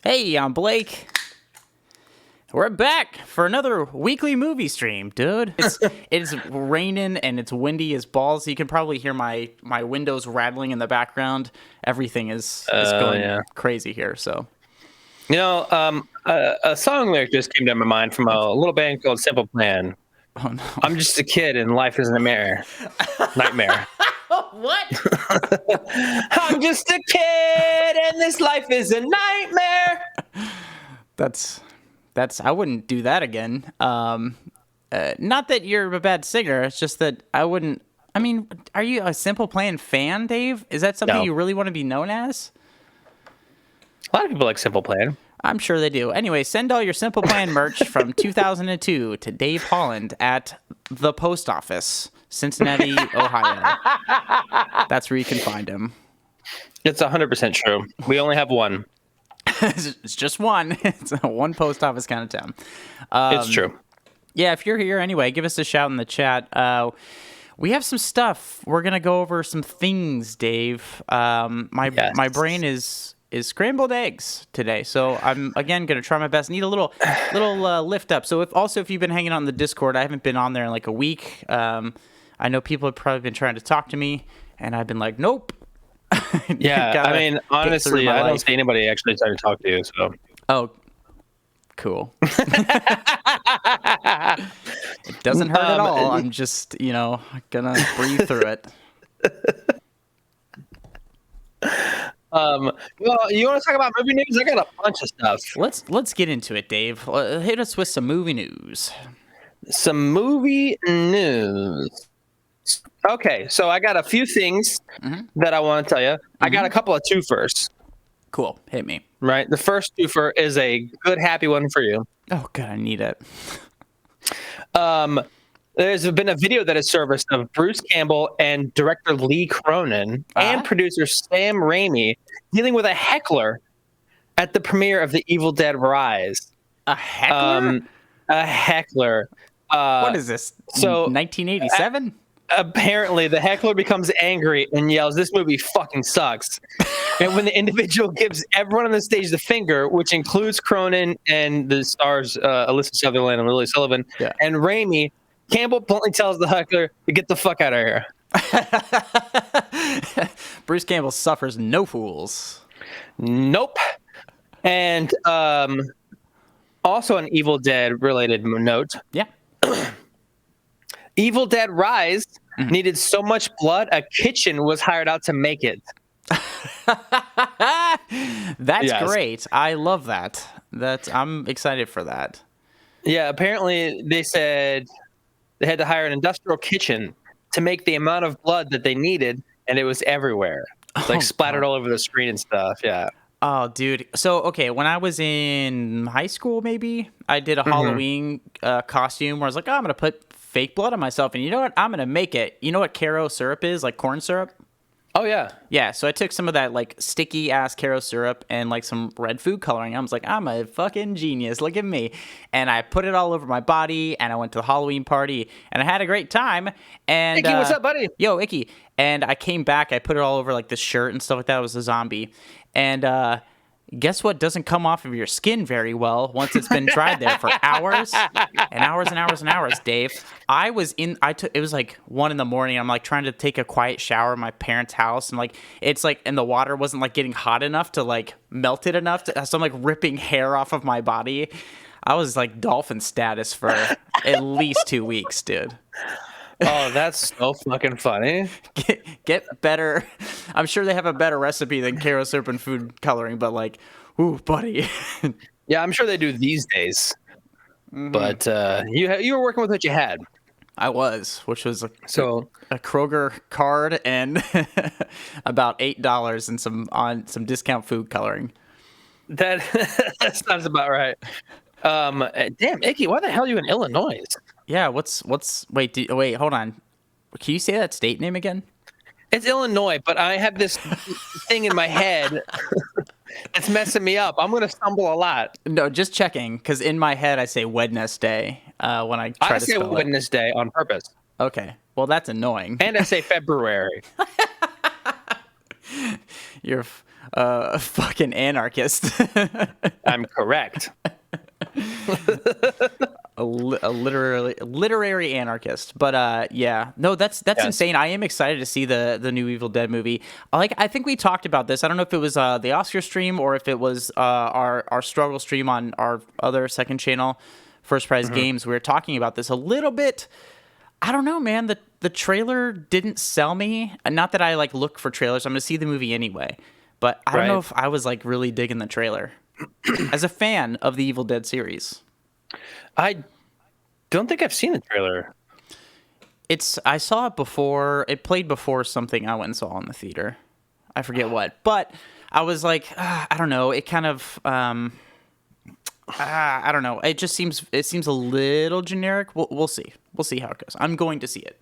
Hey, I'm Blake. We're back for another weekly movie stream, dude. It's raining and it's windy as balls. You can probably hear my windows rattling in the background. Everything is going crazy here. So, a song lyric just came to my mind from a little band called Simple Plan. Oh no! I'm just a kid and life is a nightmare. What? I'm just a kid and this life is a nightmare. That's. I wouldn't do that again. Not that you're a bad singer. It's just that I wouldn't. I mean, are you a Simple Plan fan, Dave? Is that something you really want to be known as? A lot of people like Simple Plan. I'm sure they do. Anyway, send all your Simple Plan merch from 2002 to Dave Holland at the post office, Cincinnati, Ohio. That's where you can find him. It's 100% true. We only have one. It's just one. It's one post office kind of town. It's true. Yeah, if you're here anyway, give us a shout in the chat. We have some stuff. We're gonna go over some things, Dave. My brain is scrambled eggs today, so I'm again gonna try my best. Need a little lift up. So if you've been hanging out in the Discord, I haven't been on there in like a week. I know people have probably been trying to talk to me, and I've been like, nope. Yeah, I mean, honestly, I don't see anybody actually trying to talk to you. So. Oh, cool. It doesn't hurt at all. I'm just, gonna breathe through it. Well, you want to talk about movie news? I got a bunch of stuff. Let's get into it, Dave. Hit us with some movie news. Some movie news. Okay, so I got a few things that I want to tell you. I got a couple of twofers. Cool, hit me. Right, the first twofer is a good, happy one for you. Oh, good, I need it. There's been a video that has surfaced of Bruce Campbell and director Lee Cronin and producer Sam Raimi dealing with a heckler at the premiere of The Evil Dead Rise. A heckler? A heckler. What is this? So 1987? Apparently, the heckler becomes angry and yells, "This movie fucking sucks." And when the individual gives everyone on the stage the finger, which includes Cronin and the stars Alyssa Sutherland and Lily Sullivan, and Raimi, Campbell bluntly tells the heckler to get the fuck out of here. Bruce Campbell suffers no fools. Nope. And also an Evil Dead related note. Yeah. Evil Dead Rise needed so much blood, a kitchen was hired out to make it. That's great. I love that. I'm excited for that. Yeah, apparently they said they had to hire an industrial kitchen to make the amount of blood that they needed, and it was everywhere. It's splattered all over the screen and stuff. Yeah. Oh, dude. So, okay, when I was in high school, maybe, I did a Halloween costume where I was like, I'm going to put fake blood on myself, and you know what? I'm going to make it. You know what Caro syrup is? Like corn syrup? Oh, yeah. Yeah, so I took some of that, like, sticky-ass Caro syrup and, like, some red food coloring. I was like, I'm a fucking genius. Look at me. And I put it all over my body, and I went to the Halloween party, and I had a great time. And Icky, what's up, buddy? Yo, Icky. And I came back. I put it all over, like, this shirt and stuff like that. It was a zombie. And guess what doesn't come off of your skin very well once it's been dried there for hours and hours and hours and hours, Dave. It was like 1 a.m. I'm like trying to take a quiet shower in my parents' house, and like it's like, and the water wasn't like getting hot enough to like melt it enough so I'm like ripping hair off of my body. I was like dolphin status for at least 2 weeks, dude. Oh, that's so fucking funny. Get better. I'm sure they have a better recipe than Caro syrup and food coloring, but like, ooh, buddy. Yeah, I'm sure they do these days. But you were working with what you had. I was, which was a Kroger card and about $8 and some discount food coloring. That sounds about right. Damn, Icky, why the hell are you in Illinois? Yeah, wait, hold on. Can you say that state name again? It's Illinois, but I have this thing in my head that's messing me up. I'm going to stumble a lot. No, just checking, because in my head I say Wednesday when I try to spell it. I say Wednesday on purpose. Okay, well, that's annoying. And I say February. fucking anarchist. I'm correct. A literary anarchist. But yeah, no, that's Yes. insane. I am excited to see the new Evil Dead movie. I think we talked about this. I don't know if it was the Oscar stream or if it was our struggle stream on our other second channel, First Prize Games. We were talking about this a little bit. I don't know, man. The trailer didn't sell me. Not that I like look for trailers. I'm gonna see the movie anyway. But I don't know if I was like really digging the trailer as a fan of the Evil Dead series. I don't think I've seen the trailer. I saw it before. It played before something I went and saw in the theater. I forget what, but I was like, I don't know. It kind of, I don't know. It seems a little generic. We'll see. We'll see how it goes. I'm going to see it.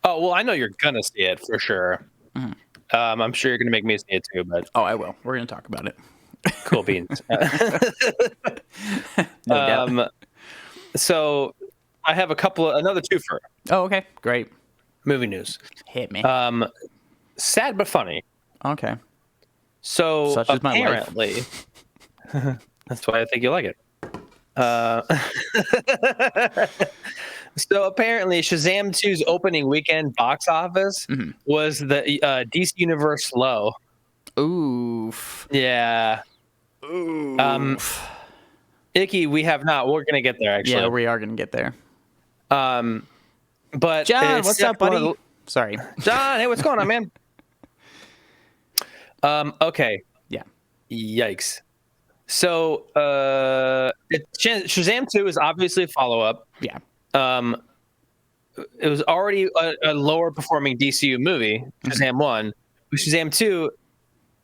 Oh well, I know you're gonna see it for sure. Mm-hmm. I'm sure you're gonna make me see it too, but Oh, I will. We're gonna talk about it. cool beans. No doubt. So I have another twofer. Oh, okay, great. Movie news. Hit me. Sad but funny. Okay. So Such is my life. apparently, that's why I think you like it. So apparently, Shazam 2's opening weekend box office was the DC Universe low. Oof. Yeah. Oof. Icky, we have not. We're gonna get there actually. Yeah, we are gonna get there. But John, it's what's up, buddy? Sorry. John, hey, what's going on, man? Okay. Yeah. Yikes. So, Shazam 2 is obviously a follow-up. Yeah. It was already a lower performing DCU movie, Shazam 1. Shazam 2,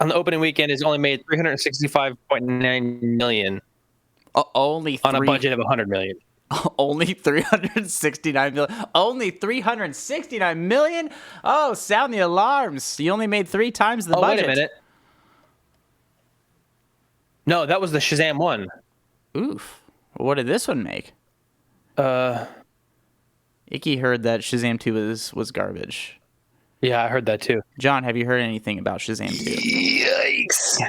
on the opening weekend, has only made $365.9 million Only on a budget of $100 million. Only 369 million. Only 369 million? Oh, sound the alarms. You only made 3 times the budget. Wait a minute. No, that was the Shazam 1. Oof. What did this one make? Icky heard that Shazam 2 was garbage. Yeah, I heard that too. John, have you heard anything about Shazam 2? Yikes.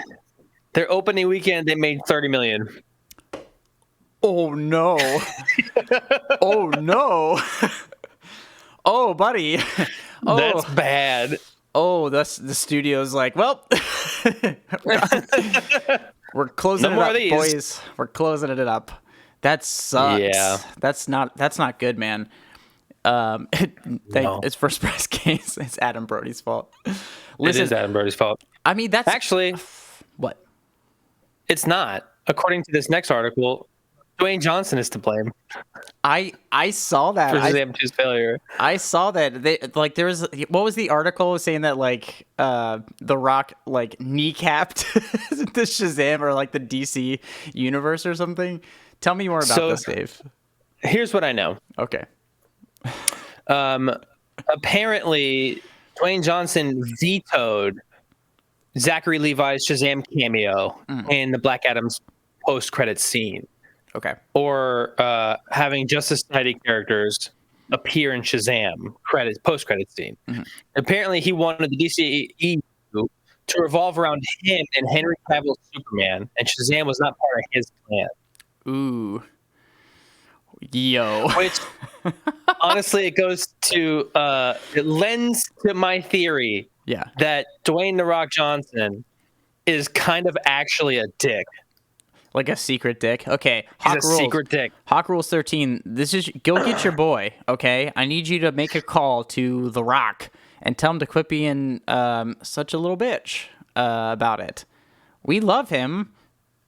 Their opening weekend, they made $30 million. Oh, no. Oh, no. Oh, buddy. Oh. That's bad. Oh, the studio's like, well, we're closing it up, boys. We're closing it up. That sucks. Yeah. That's not good, man. No. It's First Prize Games. It's Adam Brody's fault. Listen, it is Adam Brody's fault. I mean, that's actually what? It's not. According to this next article, Dwayne Johnson is to blame. I saw that for Shazam 2's failure. I saw that there was what was the article saying that The Rock kneecapped the Shazam or the DC universe or something. Tell me more about this, Dave. Here's what I know. Okay. Apparently, Dwayne Johnson vetoed Zachary Levi's Shazam cameo in the Black Adam's post-credits scene. Okay. Or having Justice Society characters appear in Shazam post-credits scene. Mm-hmm. Apparently, he wanted the DCEU to revolve around him and Henry Cavill's Superman, and Shazam was not part of his plan. Ooh. Yo. Which, honestly, it lends to my theory that Dwayne "The Rock" Johnson is kind of actually a dick. Like a secret dick. Okay. He's a secret dick. Hawk Rules 13. Go get your boy, okay? I need you to make a call to The Rock and tell him to quit being such a little bitch about it. We love him,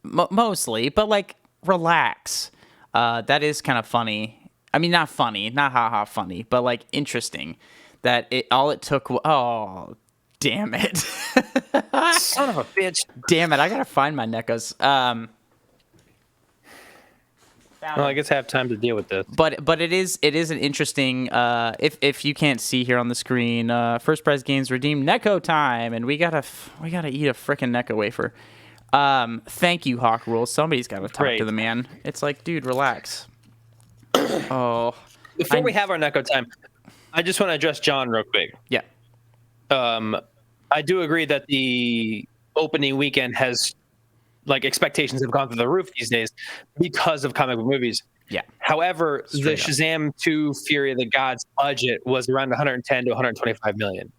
mostly, but relax. That is kind of funny. I mean, not funny, not haha funny, but interesting that it took. Oh, damn it. Son of a bitch. Damn it. I got to find my neckos. Well, I guess I have time to deal with this. But it is an interesting. If you can't see here on the screen, First Prize Games redeemed Necco time, and we gotta eat a frickin' Necco wafer. Thank you, Hawk Rules. Somebody's got to talk to the man. It's dude, relax. Oh. Before we have our Necco time, I just want to address John real quick. Yeah. I do agree that the opening weekend has, like, expectations have gone through the roof these days because of comic book movies. Yeah. However, the Straight up. Shazam 2 Fury of the Gods budget was around 110 to 125 million.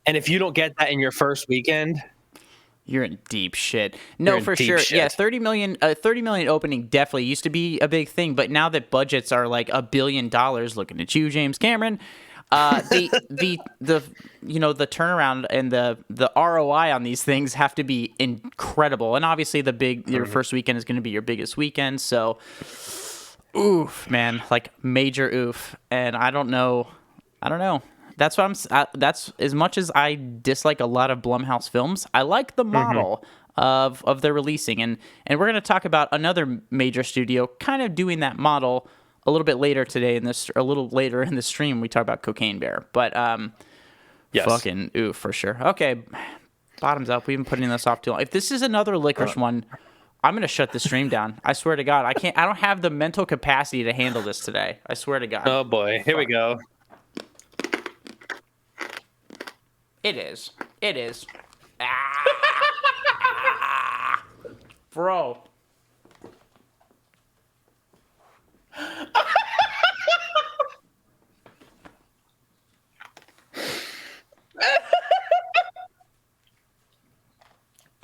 And if you don't get that in your first weekend, You're in deep shit. You're No, in for deep sure. shit. Yeah, 30 million opening definitely used to be a big thing, but now that budgets are like $1 billion, looking at you, James Cameron, the the turnaround and the ROI on these things have to be incredible. And obviously your first weekend is going to be your biggest weekend, so oof, man, like major oof. And I don't know. That's what that's as much as I dislike a lot of Blumhouse films, I like the model of their releasing, and we're going to talk about another major studio kind of doing that model a little bit later today a little later in the stream. We talk about Cocaine Bear, but yes. fucking oof for sure. Okay, bottoms up. We've been putting this off too long. If this is another licorice one, I'm gonna shut the stream down. I swear to God, I can't. I don't have the mental capacity to handle this today. I swear to God. Oh boy, here we go. It is. Ah. Bro.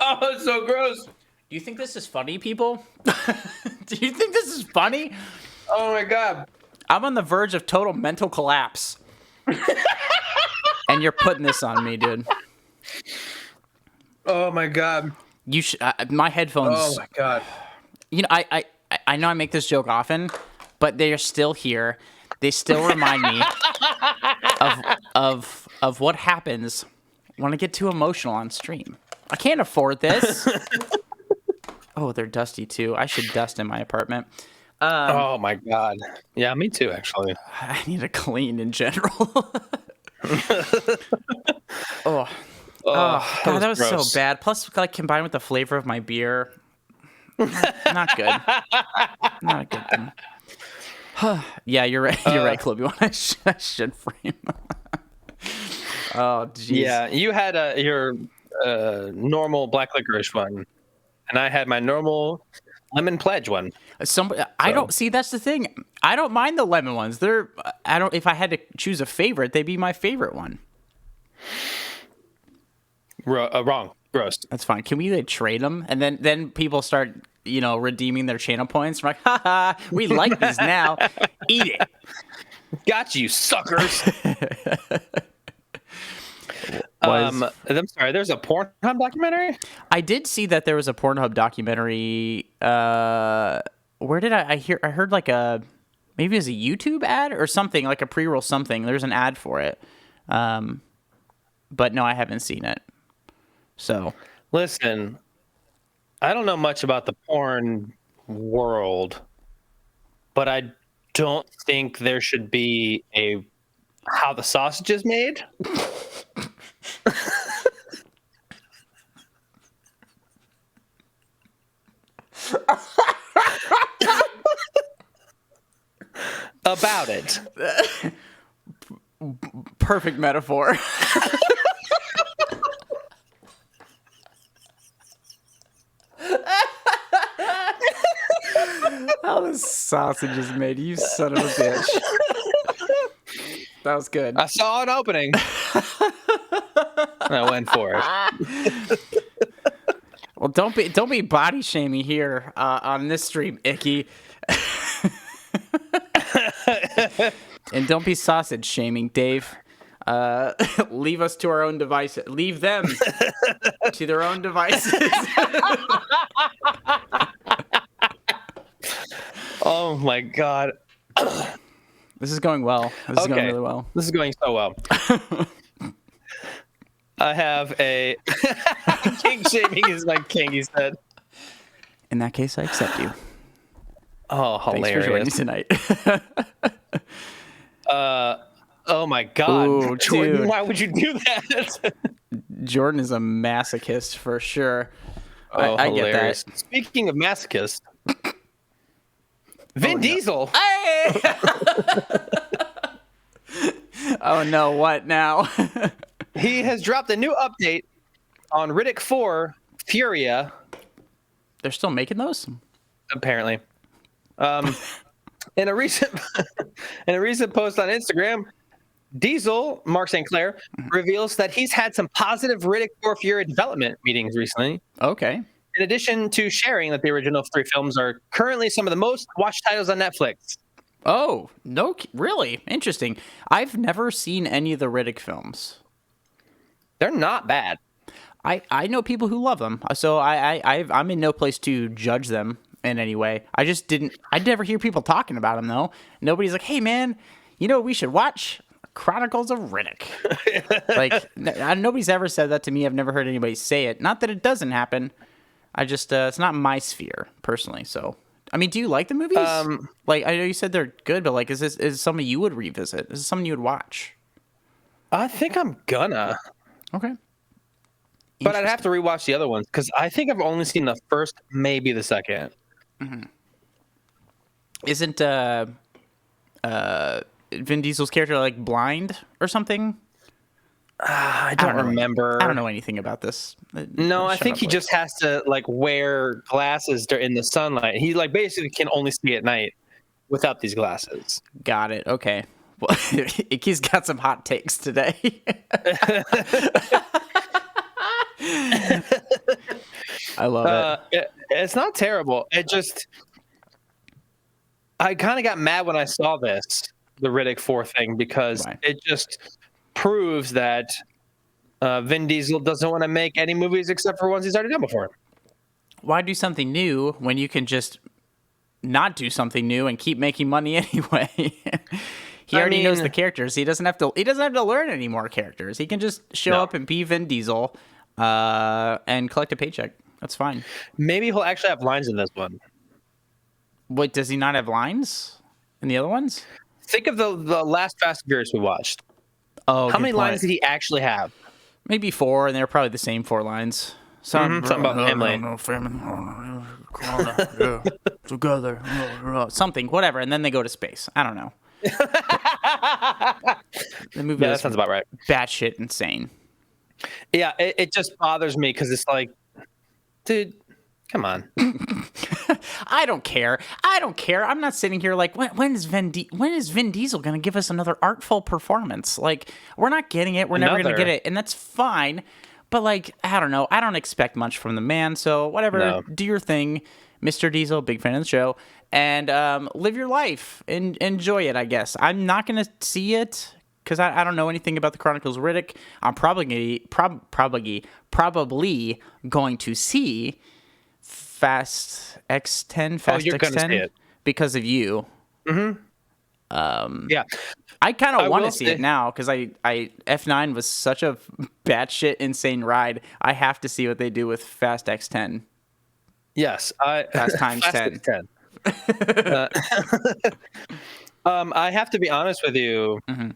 Oh, it's so gross. Do you think this is funny, people? Do you think this is funny? Oh my God. I'm on the verge of total mental collapse. And you're putting this on me, dude. Oh my God. You my headphones. Oh my God. You know, I know I make this joke often, but they are still here. They still remind me of what happens when I get too emotional on stream. I can't afford this. Oh, they're dusty too. I should dust in my apartment. Oh my God. Yeah, me too, actually. I need to clean in general. Oh, God, that was gross. so bad. Plus, like combined with the flavor of my beer, not good. Not a good thing. Yeah, you're right. You're right, Clubby One. I should frame. Oh, jeez. Yeah, you had your normal black licorice one, and I had my normal lemon pledge one. I don't see. That's the thing. I don't mind the lemon ones. I don't. If I had to choose a favorite, they'd be my favorite one. Wrong. Gross. That's fine. Can we trade them? And then people start, redeeming their channel points. We're like, haha, we like these now. Eat it. Got you, suckers. I'm sorry. There's a Pornhub documentary. I did see that there was a Pornhub documentary. Where did I hear? I heard like maybe it was a YouTube ad or something, like a pre-roll something. There's an ad for it. But no, I haven't seen it. So listen, I don't know much about the porn world, but I don't think there should be a how the sausage is made. About it. Perfect metaphor. How the sausage is made, you son of a bitch. That was good. I saw an opening. I went for it. Well, don't be body shaming here on this stream, Icky. And don't be sausage shaming, Dave. Leave us to our own devices. Leave them to their own devices. Oh my God. This is going well. This is going really well. This is going so well. I have a king shaming is my king, he said. In that case, I accept you. Oh, hilarious. Thanks for joining tonight. Oh my God. Ooh, Jordan, dude. why would you do that? Jordan is a masochist for sure. Oh, I get hilarious. that. Speaking of masochist, Vin Diesel. Hey! Oh no, what now? He has dropped a new update on Riddick 4, Furia, They're still making those? apparently. In a recent post on Instagram, Diesel, Mark St. Clair, reveals that he's had some positive Riddick 4 Fury development meetings recently. Okay. In addition to sharing that the original 3 films are currently some of the most watched titles on Netflix. Oh, no, really? Interesting. I've never seen any of the Riddick films. They're not bad. I know people who love them, so I'm in no place to judge them in any way. I'd never hear people talking about them, though. Nobody's like, hey, man, you know what we should watch? Chronicles of Riddick. Like, nobody's ever said that to me. I've never heard anybody say it. Not that it doesn't happen. I just, it's not my sphere, personally, so... I mean, do you like the movies? Like, I know you said they're good, but like, is this something you would revisit? Is this something you would watch? I think I'm gonna. Okay. But I'd have to rewatch the other ones because I think I've only seen the first, maybe the second. Mm-hmm. Isn't Vin Diesel's character like blind or something? I don't remember. I don't know anything about this. No, I think he just has to like wear glasses in the sunlight. He like basically can only see at night without these glasses. Got it. Okay. Well, he's got some hot takes today. I love it. It's not terrible. I kind of got mad when I saw the Riddick 4 thing because it just proves that Vin Diesel doesn't want to make any movies except for ones he's already done before. Why do something new when you can just not do something new and keep making money anyway? He already knows the characters. He doesn't have to learn any more characters. He can just show up and be Vin Diesel and collect a paycheck. That's fine. Maybe he'll actually have lines in this one. Wait, does he not have lines in the other ones? Think of the last Fast and Furious we watched. Oh, how many lines did he actually have? Maybe 4, and they're probably the same 4 lines. Something about family. Together. Something, whatever, and then they go to space. I don't know. The movie that sounds about right. Batshit insane. Yeah, it just bothers me because it's like, dude, come on. I don't care. I'm not sitting here like, when is Vin Diesel going to give us another artful performance? Like, we're not getting it. We're never going to get it. And that's fine. But, like, I don't know. I don't expect much from the man. So, whatever. No. Do your thing, Mr. Diesel. Big fan of the show. And live your life. And enjoy it, I guess. I'm not going to see it because I don't know anything about the Chronicles of Riddick. I'm probably going to see Fast X10, Fast X10 because of you. Mm-hmm. Yeah. I kind of want to see it now because I F9 was such a batshit insane ride. I have to see what they do with Fast X10. Yes. Fast times 10. I have to be honest with you. Mm-hmm.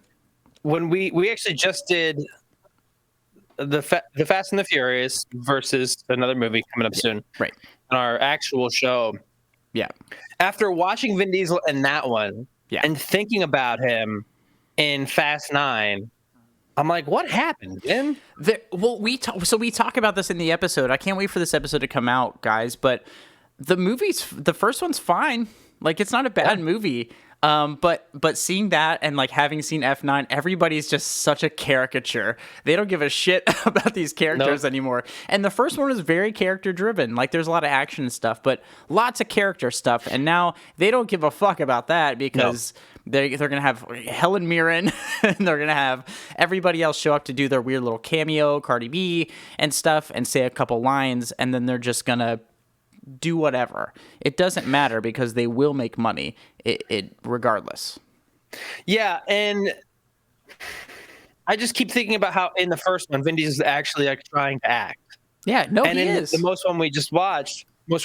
When we actually just did the Fast and the Furious versus another movie coming up soon. Right. On our actual show. Yeah. After watching Vin Diesel in that one and thinking about him in Fast 9, I'm like, what happened, Vin? We talk about this in the episode. I can't wait for this episode to come out, guys. But the first one's fine. Like, it's not a bad movie. But seeing that and like having seen F9, everybody's just such a caricature. They don't give a shit about these characters anymore. And the first one was very character driven. Like there's a lot of action and stuff, but lots of character stuff. And now they don't give a fuck about that because they're gonna have Helen Mirren and they're gonna have everybody else show up to do their weird little cameo, Cardi B and stuff, and say a couple lines, and then they're just gonna do whatever. It doesn't matter because they will make money it regardless. Yeah, and I just keep thinking about how in the first one Vin Diesel is actually like trying to act. Yeah, no, and he in is. The most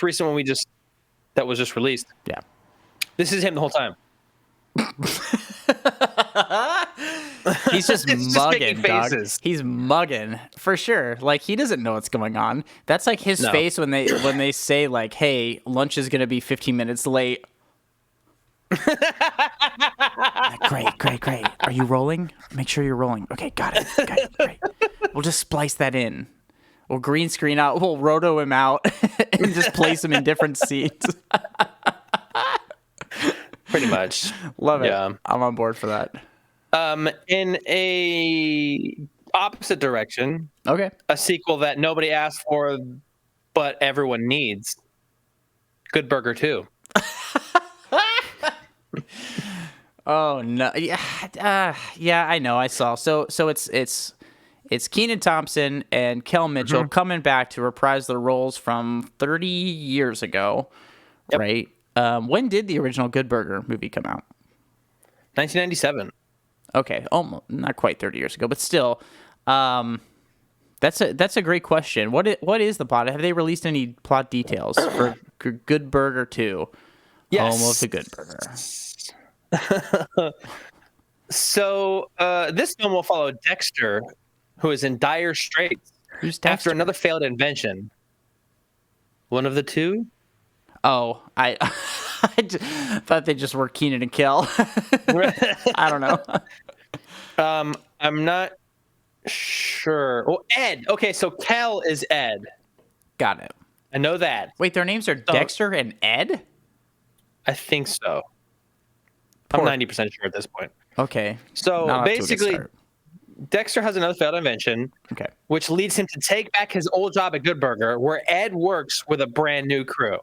recent one that was just released. Yeah, this is him the whole time. He's just mugging, dog. He's mugging for sure. Like he doesn't know what's going on. That's like his face when they say like, "Hey, lunch is gonna be 15 minutes late." Great. Are you rolling? Make sure you're rolling. Okay, got it. Great. We'll just splice that in. We'll green screen out. We'll roto him out and just place him in different scenes. Pretty much. Love it. Yeah. I'm on board for that. In a opposite direction, Okay. a sequel that nobody asked for, but everyone needs. Good Burger 2. Oh no. Yeah, I know. I saw. So it's Kenan Thompson and Kel Mitchell coming back to reprise their roles from 30 years ago, right? When did the original Good Burger movie come out? 1997. Okay, almost not quite 30 years ago, but still, that's a great question. What is the plot? Have they released any plot details for Good Burger 2? Yes. Home of the Good Burger. So this film will follow Dexter, who is in dire straits Who's Dexter? after another failed invention. One of the two? Oh, I thought they just were Keenan and Kel. I don't know. I'm not sure. Oh, Ed. Okay, so Kel is Ed. Got it. I know that. Wait, their names are Dexter and Ed? I think so. Poor- I'm 90% sure at this point. Okay. So Not off to a good basically, start. Dexter has another failed invention, Okay. which leads him to take back his old job at Good Burger, where Ed works with a brand new crew.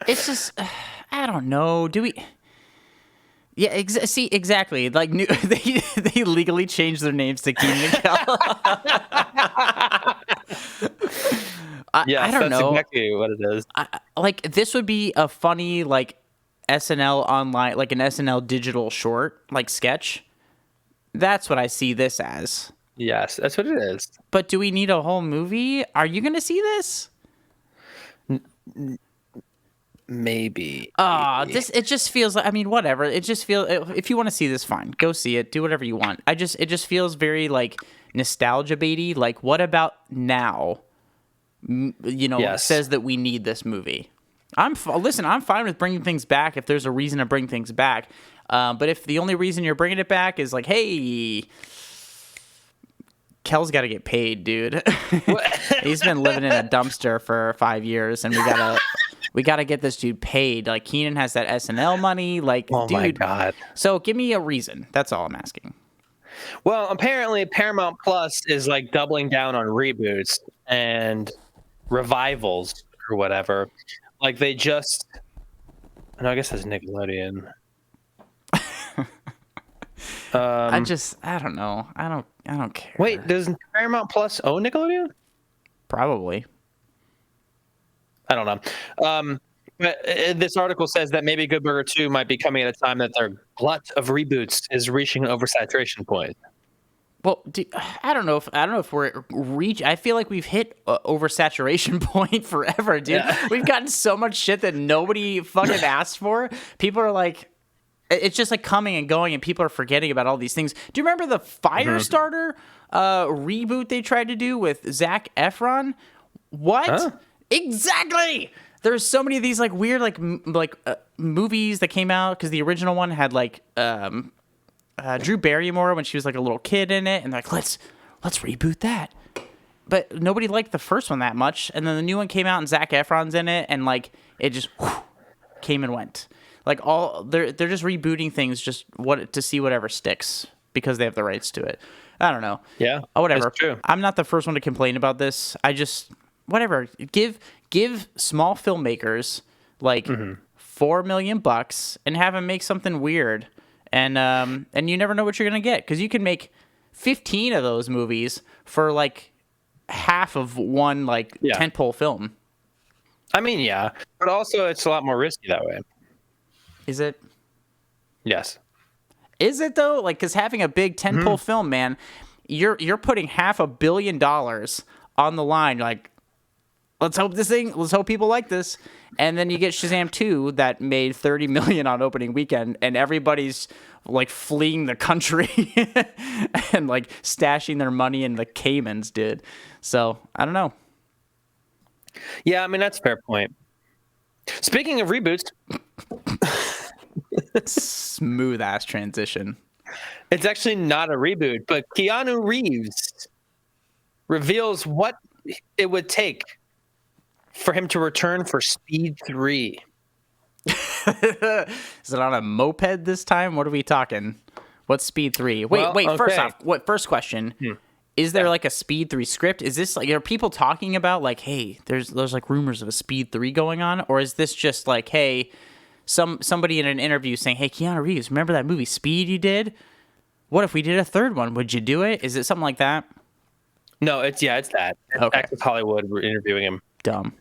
It's just, I don't know. Do we? Yeah, see, exactly. Like, they legally changed their names to Keenan and Kel. Yeah, I don't that's know. exactly what it is. Like, this would be a funny, like, SNL online, like an SNL digital short, like sketch. That's what I see this as. Yes, that's what it is. But do we need a whole movie? Are you going to see this? Maybe. It just feels like, I mean, whatever. It just feels, if you want to see this, fine. Go see it. Do whatever you want. It just feels very, like, nostalgia baity. Like, what about now? Yes. Says that we need this movie. Listen, I'm fine with bringing things back if there's a reason to bring things back. But if the only reason you're bringing it back is like, hey, Kel's got to get paid, dude. He's been living in a dumpster for 5 years, and we gotta get this dude paid. Like, Keenan has that SNL money. Like, Oh dude. my God. So give me a reason. That's all I'm asking. Well, apparently Paramount Plus is like doubling down on reboots and revivals or whatever. Like they just, no, I guess that's Nickelodeon. I don't know. I don't care. Wait, does Paramount Plus own Nickelodeon? Probably. I don't know. But this article says that maybe Good Burger 2 might be coming at a time that their glut of reboots is reaching an oversaturation point. Well, I don't know if we're I feel like we've hit oversaturation point forever, dude. Yeah. We've gotten so much shit that nobody fucking asked for. People are like, it's just like coming and going, and people are forgetting about all these things. Do you remember the Firestarter reboot they tried to do with Zac Efron? What? Huh? Exactly. There's so many of these like weird movies that came out because the original one had like Drew Barrymore when she was like a little kid in it, and they're like, let's reboot that. But nobody liked the first one that much, and then the new one came out and Zac Efron's in it, and like it just came and went. Like they're just rebooting things just to see whatever sticks because they have the rights to it. I don't know. Yeah, Whatever. that's true. I'm not the first one to complain about this. I just whatever. Give small filmmakers like $4 million and have them make something weird. And you never know what you're gonna get because you can make 15 of those movies for like half of one tentpole film. I mean, yeah, but also it's a lot more risky that way. Is it? Yes. Is it though? Like, because having a big tentpole film, man, you're putting $500 million on the line. You're like, let's hope people like this. And then you get Shazam 2 that made $30 million on opening weekend, and everybody's like fleeing the country and like stashing their money in the Caymans, dude. So I don't know. Yeah, I mean that's a fair point. Speaking of reboots, Smooth ass transition. It's actually not a reboot, but Keanu Reeves reveals what it would take for him to return for Speed 3. Is it on a moped this time? What are we talking? What's Speed 3? Wait. First okay. off, first question. Is there like a Speed 3 script? Is this like, are people talking about like, hey, there's like rumors of a Speed 3 going on? Or is this just like, hey, somebody in an interview saying, hey, Keanu Reeves, remember that movie Speed you did? What if we did a third one? Would you do it? Is it something like that? No, it's that. It's Okay. Access Hollywood were interviewing him. Dumb.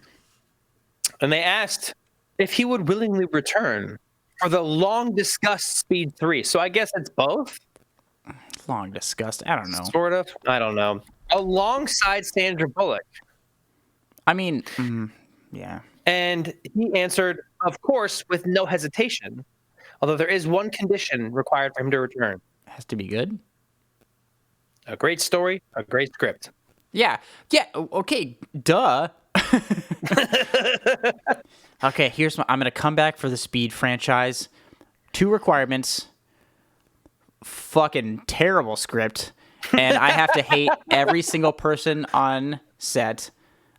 And they asked if he would willingly return for the long discussed Speed 3. So I guess it's both? Long discussed. I don't know. Sort of. I don't know. Alongside Sandra Bullock. I mean, yeah. And he answered, of course, with no hesitation. Although there is one condition required for him to return. Has to be good. A great story, a great script. Yeah. Okay. Duh. Okay. I'm gonna come back for the Speed franchise. 2 requirements. Fucking terrible script, and I have to hate every single person on set.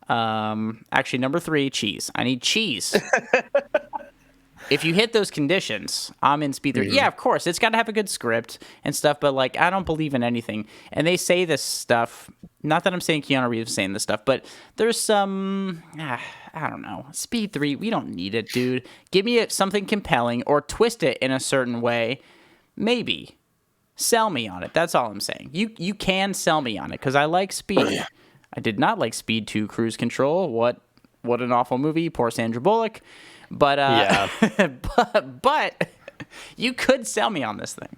Actually, number 3, cheese. I need cheese. If you hit those conditions, I'm in Speed 3. Yeah, of course, it's got to have a good script and stuff, but like, I don't believe in anything. And they say this stuff. Not that I'm saying Keanu Reeves is saying this stuff, but there's some. I don't know. Speed 3, we don't need it, dude. Give me something compelling or twist it in a certain way. Maybe. Sell me on it. That's all I'm saying. You can sell me on it because I like Speed. I did not like Speed 2 Cruise Control. What an awful movie. Poor Sandra Bullock. But yeah. but you could sell me on this thing.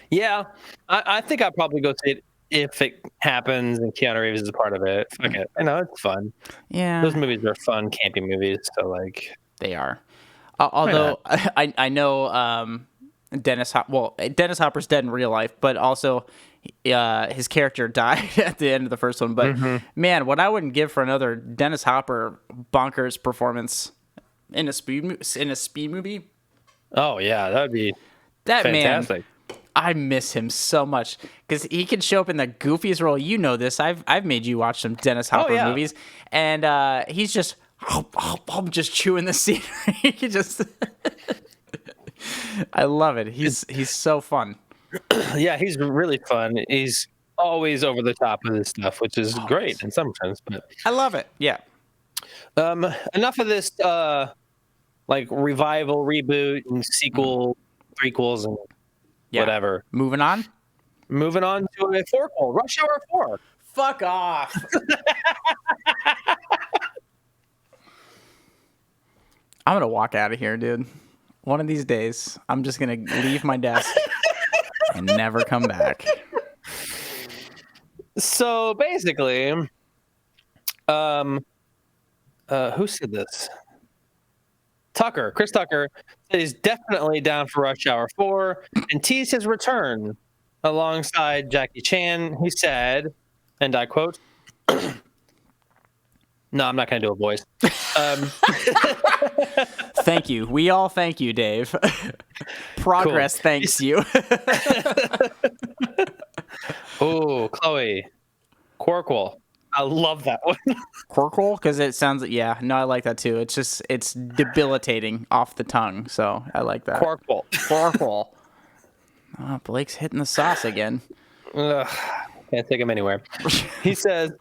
Yeah, I think I'll probably go see it if it happens and Keanu Reeves is a part of it. Fuck it. I know it's fun. Yeah, those movies are fun camping movies. So like they are. Although I know Dennis Hopper's dead in real life, but also his character died at the end of the first one. But man, what I wouldn't give for another Dennis Hopper bonkers performance in a speed movie. Oh yeah, that would be fantastic. Man, I miss him so much because he can show up in the goofiest role. You know this. I've made you watch some Dennis Hopper movies, and he's just I'm just chewing the scenery. He just I love it. He's so fun. Yeah, he's really fun. He's always over the top of this stuff, which is great in some sense. But I love it. Yeah. Enough of this like revival, reboot, and sequel, prequels, and whatever. Moving on to a fourquel, Rush Hour 4. Fuck off. I'm gonna walk out of here, dude. One of these days, I'm just gonna leave my desk and never come back. So basically, who said this? Chris Tucker said he's definitely down for Rush Hour 4 and teased his return alongside Jackie Chan. He said, and I quote, no, I'm not going to do a voice. Thank you. We all thank you, Dave. Progress thanks you. Oh, Chloe. Quarkwell. I love that one. Quarkwell? Because it sounds, I like that too. It's debilitating off the tongue, so I like that. Quarkwell. Oh, Blake's hitting the sauce again. Ugh, can't take him anywhere. He says,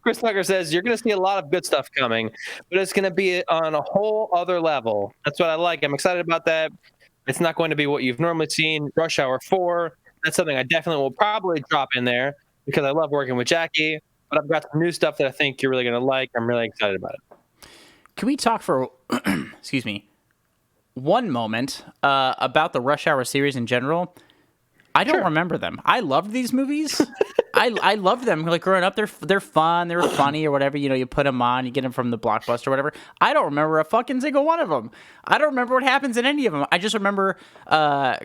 Chris Tucker says, you're going to see a lot of good stuff coming, but it's going to be on a whole other level. That's what I like. I'm excited about that. It's not going to be what you've normally seen. Rush Hour 4, that's something I definitely will probably drop in there because I love working with Jackie, but I've got some new stuff that I think you're really going to like. I'm really excited about it. Can we talk for, excuse me, one moment about the Rush Hour series in general? I don't remember them. I loved these movies. I loved them. Like growing up, they're fun. They were funny or whatever. You know, you put them on, you get them from the Blockbuster or whatever. I don't remember a fucking single one of them. I don't remember what happens in any of them. I just remember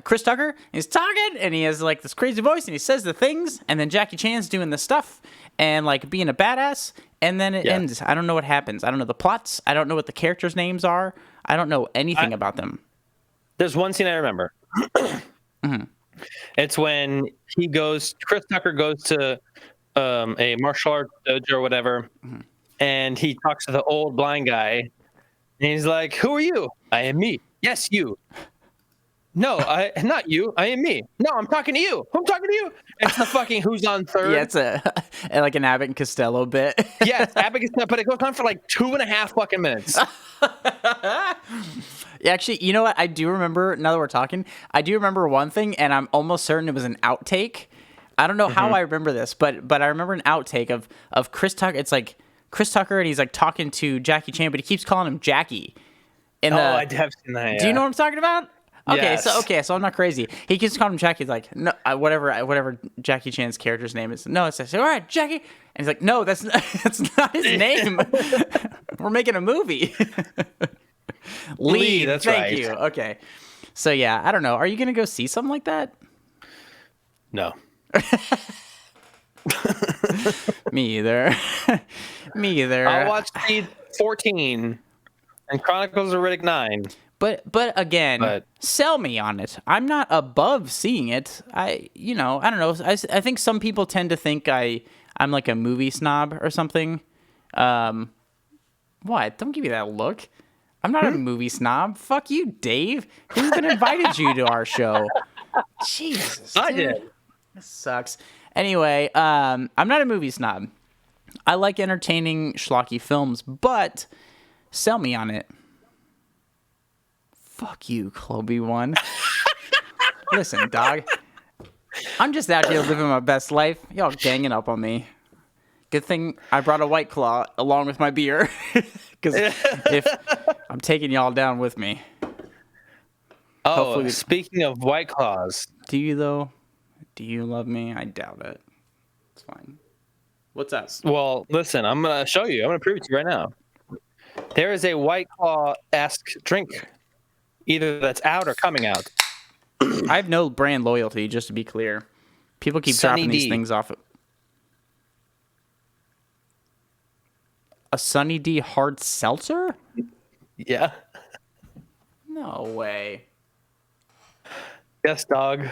Chris Tucker is talking and he has like this crazy voice and he says the things and then Jackie Chan's doing the stuff and like being a badass and then it ends. I don't know what happens. I don't know the plots. I don't know what the characters' names are. I don't know anything about them. There's one scene I remember. It's when Chris Tucker goes to a martial arts dojo or whatever, and he talks to the old blind guy, and he's like, "Who are you?" "I am me." "Yes, you." "No, not you. I am me." "No, I'm talking to you." "I'm talking to you." It's the fucking Who's on Third. Yeah, it's like an Abbott and Costello bit. Yes, Abbott Costello, but it goes on for like 2.5 fucking minutes. Actually, you know what? I do remember, now that we're talking, I do remember one thing, and I'm almost certain it was an outtake. I don't know how I remember this, but I remember an outtake of Chris Tucker. It's like Chris Tucker, and he's like talking to Jackie Chan, but he keeps calling him Jackie. I have seen that. Yeah. Do you know what I'm talking about? Okay, Yes. so I'm not crazy. He keeps calling him Jackie. He's like, no, whatever Jackie Chan's character's name is. No, it's all right, Jackie. And he's like, no, that's not his name. We're making a movie. Lee, that's thank right. you. Okay, so yeah, I don't know. Are you gonna go see something like that? No. Me either. Me either. I'll watch Speed 14 and Chronicles of Riddick 9. But again, sell me on it. I'm not above seeing it. I don't know. I think some people tend to think I'm like a movie snob or something. What? Don't give me that look. I'm not a movie snob. Fuck you, Dave. Who even invited you to our show? Jesus. I dude. did. This sucks. Anyway, I'm not a movie snob. I like entertaining schlocky films, but sell me on it. Fuck you, Chloe one. Listen, dog. I'm just out here living my best life. Y'all ganging up on me. Good thing I brought a White Claw along with my beer. Because if I'm taking y'all down with me. Oh, Hopefully, speaking of White Claws. do you, though? Do you love me? I doubt it. It's fine. What's up? Well, listen, I'm going to show you. I'm going to prove it to you right now. There is a White Claw-esque drink. Either that's out or coming out. I have no brand loyalty, just to be clear. People keep Sunny dropping these D. things off. A Sunny D hard seltzer? Yeah. No way. Yes, dog.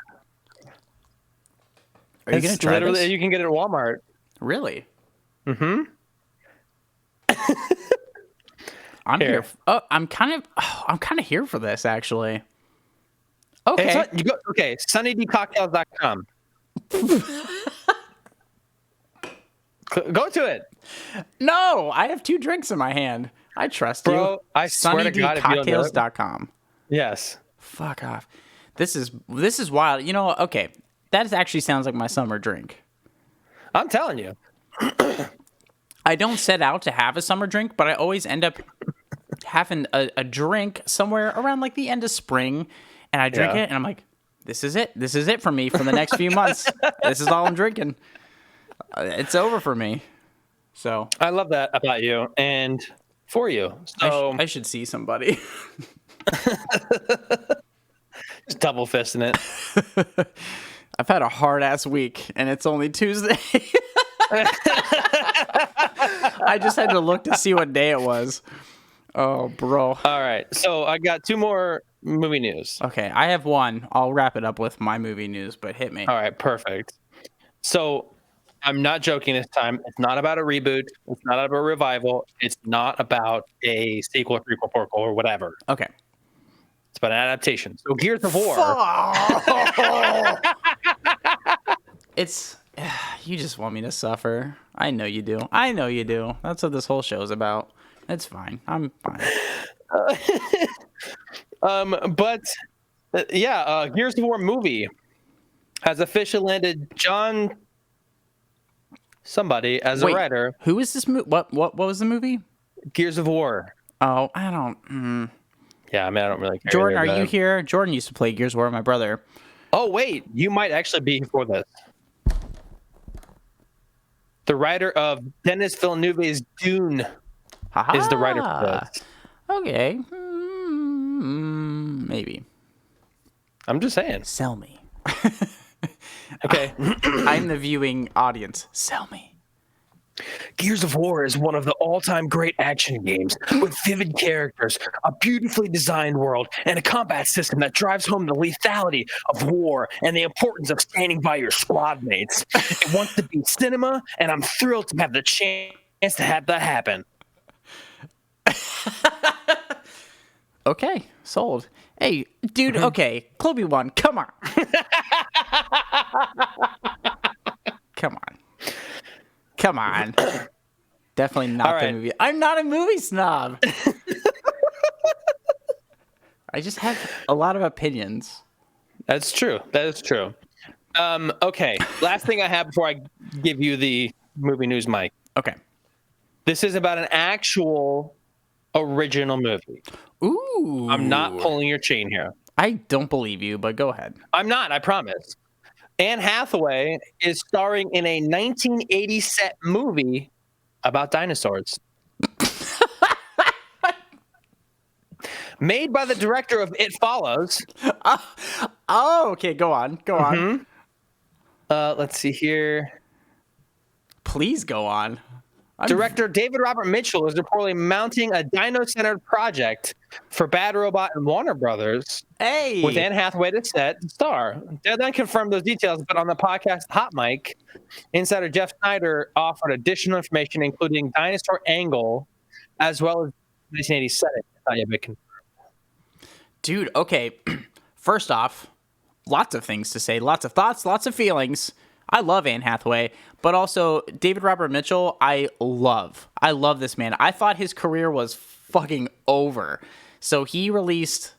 Are you going to try literally, this? you can get it at Walmart. Really? Mm-hmm. I'm Here. here. I'm kind of here for this, actually. Okay. Okay, sunnydcocktails.com. Go to it. No, I have 2 drinks in my hand. I trust you. Bro, I swear to God, if you don't know it. SunnyDcocktails.com. Yes. Fuck off. This is wild. You know what? Okay. That actually sounds like my summer drink. I'm telling you. I don't set out to have a summer drink, but I always end up having a drink somewhere around like the end of spring, and I drink it, and I'm like, this is it. This is it for me for the next few months. This is all I'm drinking. It's over for me. So I love that about you and for you. So I should see somebody. just double fisting it. I've had a hard ass week, and it's only Tuesday. I just had to look to see what day it was. Oh, bro. All right. So I got 2 more movie news. Okay, I have one. I'll wrap it up with my movie news, but hit me. All right. Perfect. So I'm not joking this time. It's not about a reboot. It's not about a revival. It's not about a sequel, prequel, portal, or whatever. Okay. It's about an adaptation. So Gears of War. It's you just want me to suffer. I know you do. I know you do. That's what this whole show is about. It's fine. I'm fine. Gears of War movie has officially landed John somebody as a writer. Who is this movie? What was the movie? Gears of War. Oh, I don't. Yeah, I mean, I don't really care. Jordan, are you here? Jordan used to play Gears of War with my brother. Oh, wait. You might actually be for this. The writer of Denis Villeneuve's Dune is the writer for this. Okay. Maybe. I'm just saying. Sell me. Okay. I'm the viewing audience. Sell me. Gears of War is one of the all-time great action games with vivid characters, a beautifully designed world, and a combat system that drives home the lethality of war and the importance of standing by your squad mates. It wants to be cinema, and I'm thrilled to have the chance to have that happen. Okay, sold. Hey, dude, okay, Cloby one, come on. Come on. Come on. Definitely not the movie. I'm not a movie snob. I just have a lot of opinions. That's true. That is true. Okay, last thing I have before I give you the movie news, Mike. Okay. This is about an actual original movie. Ooh. I'm not pulling your chain here. I don't believe you, but go ahead. I'm not, I promise. Anne Hathaway is starring in a 1980 set movie about dinosaurs. Made by the director of It Follows. Oh, okay, go on. Go on. Let's see here. Please go on. Director David Robert Mitchell is reportedly mounting a dino-centered project for Bad Robot and Warner Brothers. Hey! With Anne Hathaway to star. Deadline confirmed those details, but on the podcast Hot Mic, insider Jeff Snyder offered additional information, including dinosaur angle, as well as 1980 setting. Not yet been confirmed. Dude, okay. First off, lots of things to say, lots of thoughts, lots of feelings. I love Anne Hathaway, but also David Robert Mitchell, I love this man. I thought his career was fucking over. So he released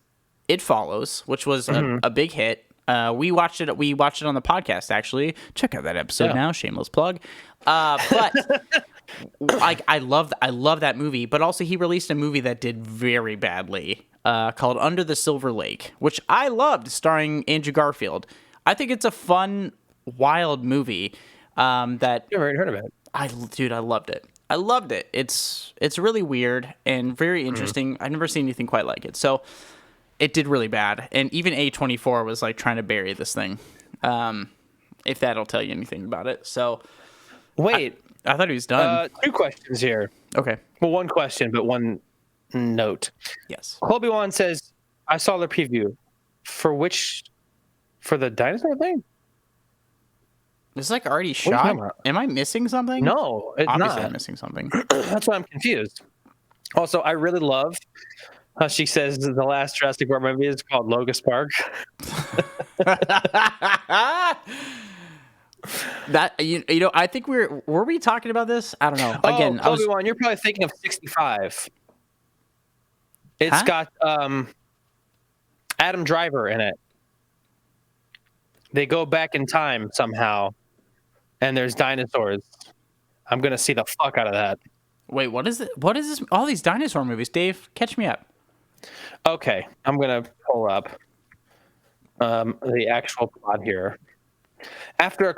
It Follows, which was a big hit. We watched it on the podcast, actually. Check out that episode now, shameless plug. But I love that movie, but also he released a movie that did very badly, called Under the Silver Lake, which I loved, starring Andrew Garfield. I think it's a fun, wild movie that Never heard of it. I loved it. I loved it. It's really weird and very interesting. I've never seen anything quite like it. So it did really bad, and even A24 was like trying to bury this thing. If that'll tell you anything about it. So wait, I thought he was done. 2 questions here. Okay. Well, 1 question, but 1 note. Yes. Colby Wan says, "I saw the preview for the dinosaur thing." It's like already you shot. talking about? Am I missing something? No, it's Obviously not. I'm missing something. That's why I'm confused. Also, I really love how she says the last Jurassic World movie is called Locust Park. That you know, I think were we talking about this? I don't know. Again, Obi-Wan, you're probably thinking of 65. It's got Adam Driver in it. They go back in time somehow, and there's dinosaurs. I'm gonna see the fuck out of that. Wait, what is it? What is this? All these dinosaur movies, Dave, catch me up. Okay, I'm gonna pull up the actual plot here. After a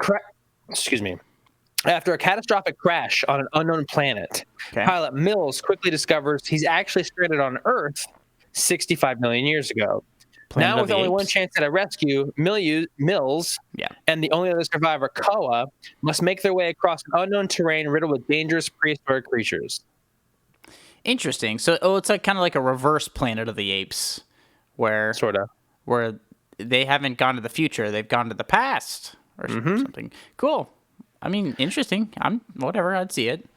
catastrophic crash on an unknown planet, pilot Mills quickly discovers he's actually stranded on Earth 65 million years ago. Planet now, with only one chance at a rescue, Mills and the only other survivor, Koa, must make their way across an unknown terrain riddled with dangerous prehistoric creatures. Interesting. So, it's like kind of like a reverse Planet of the Apes, where they haven't gone to the future; they've gone to the past or something. Cool. I mean, interesting. Whatever. I'd see it.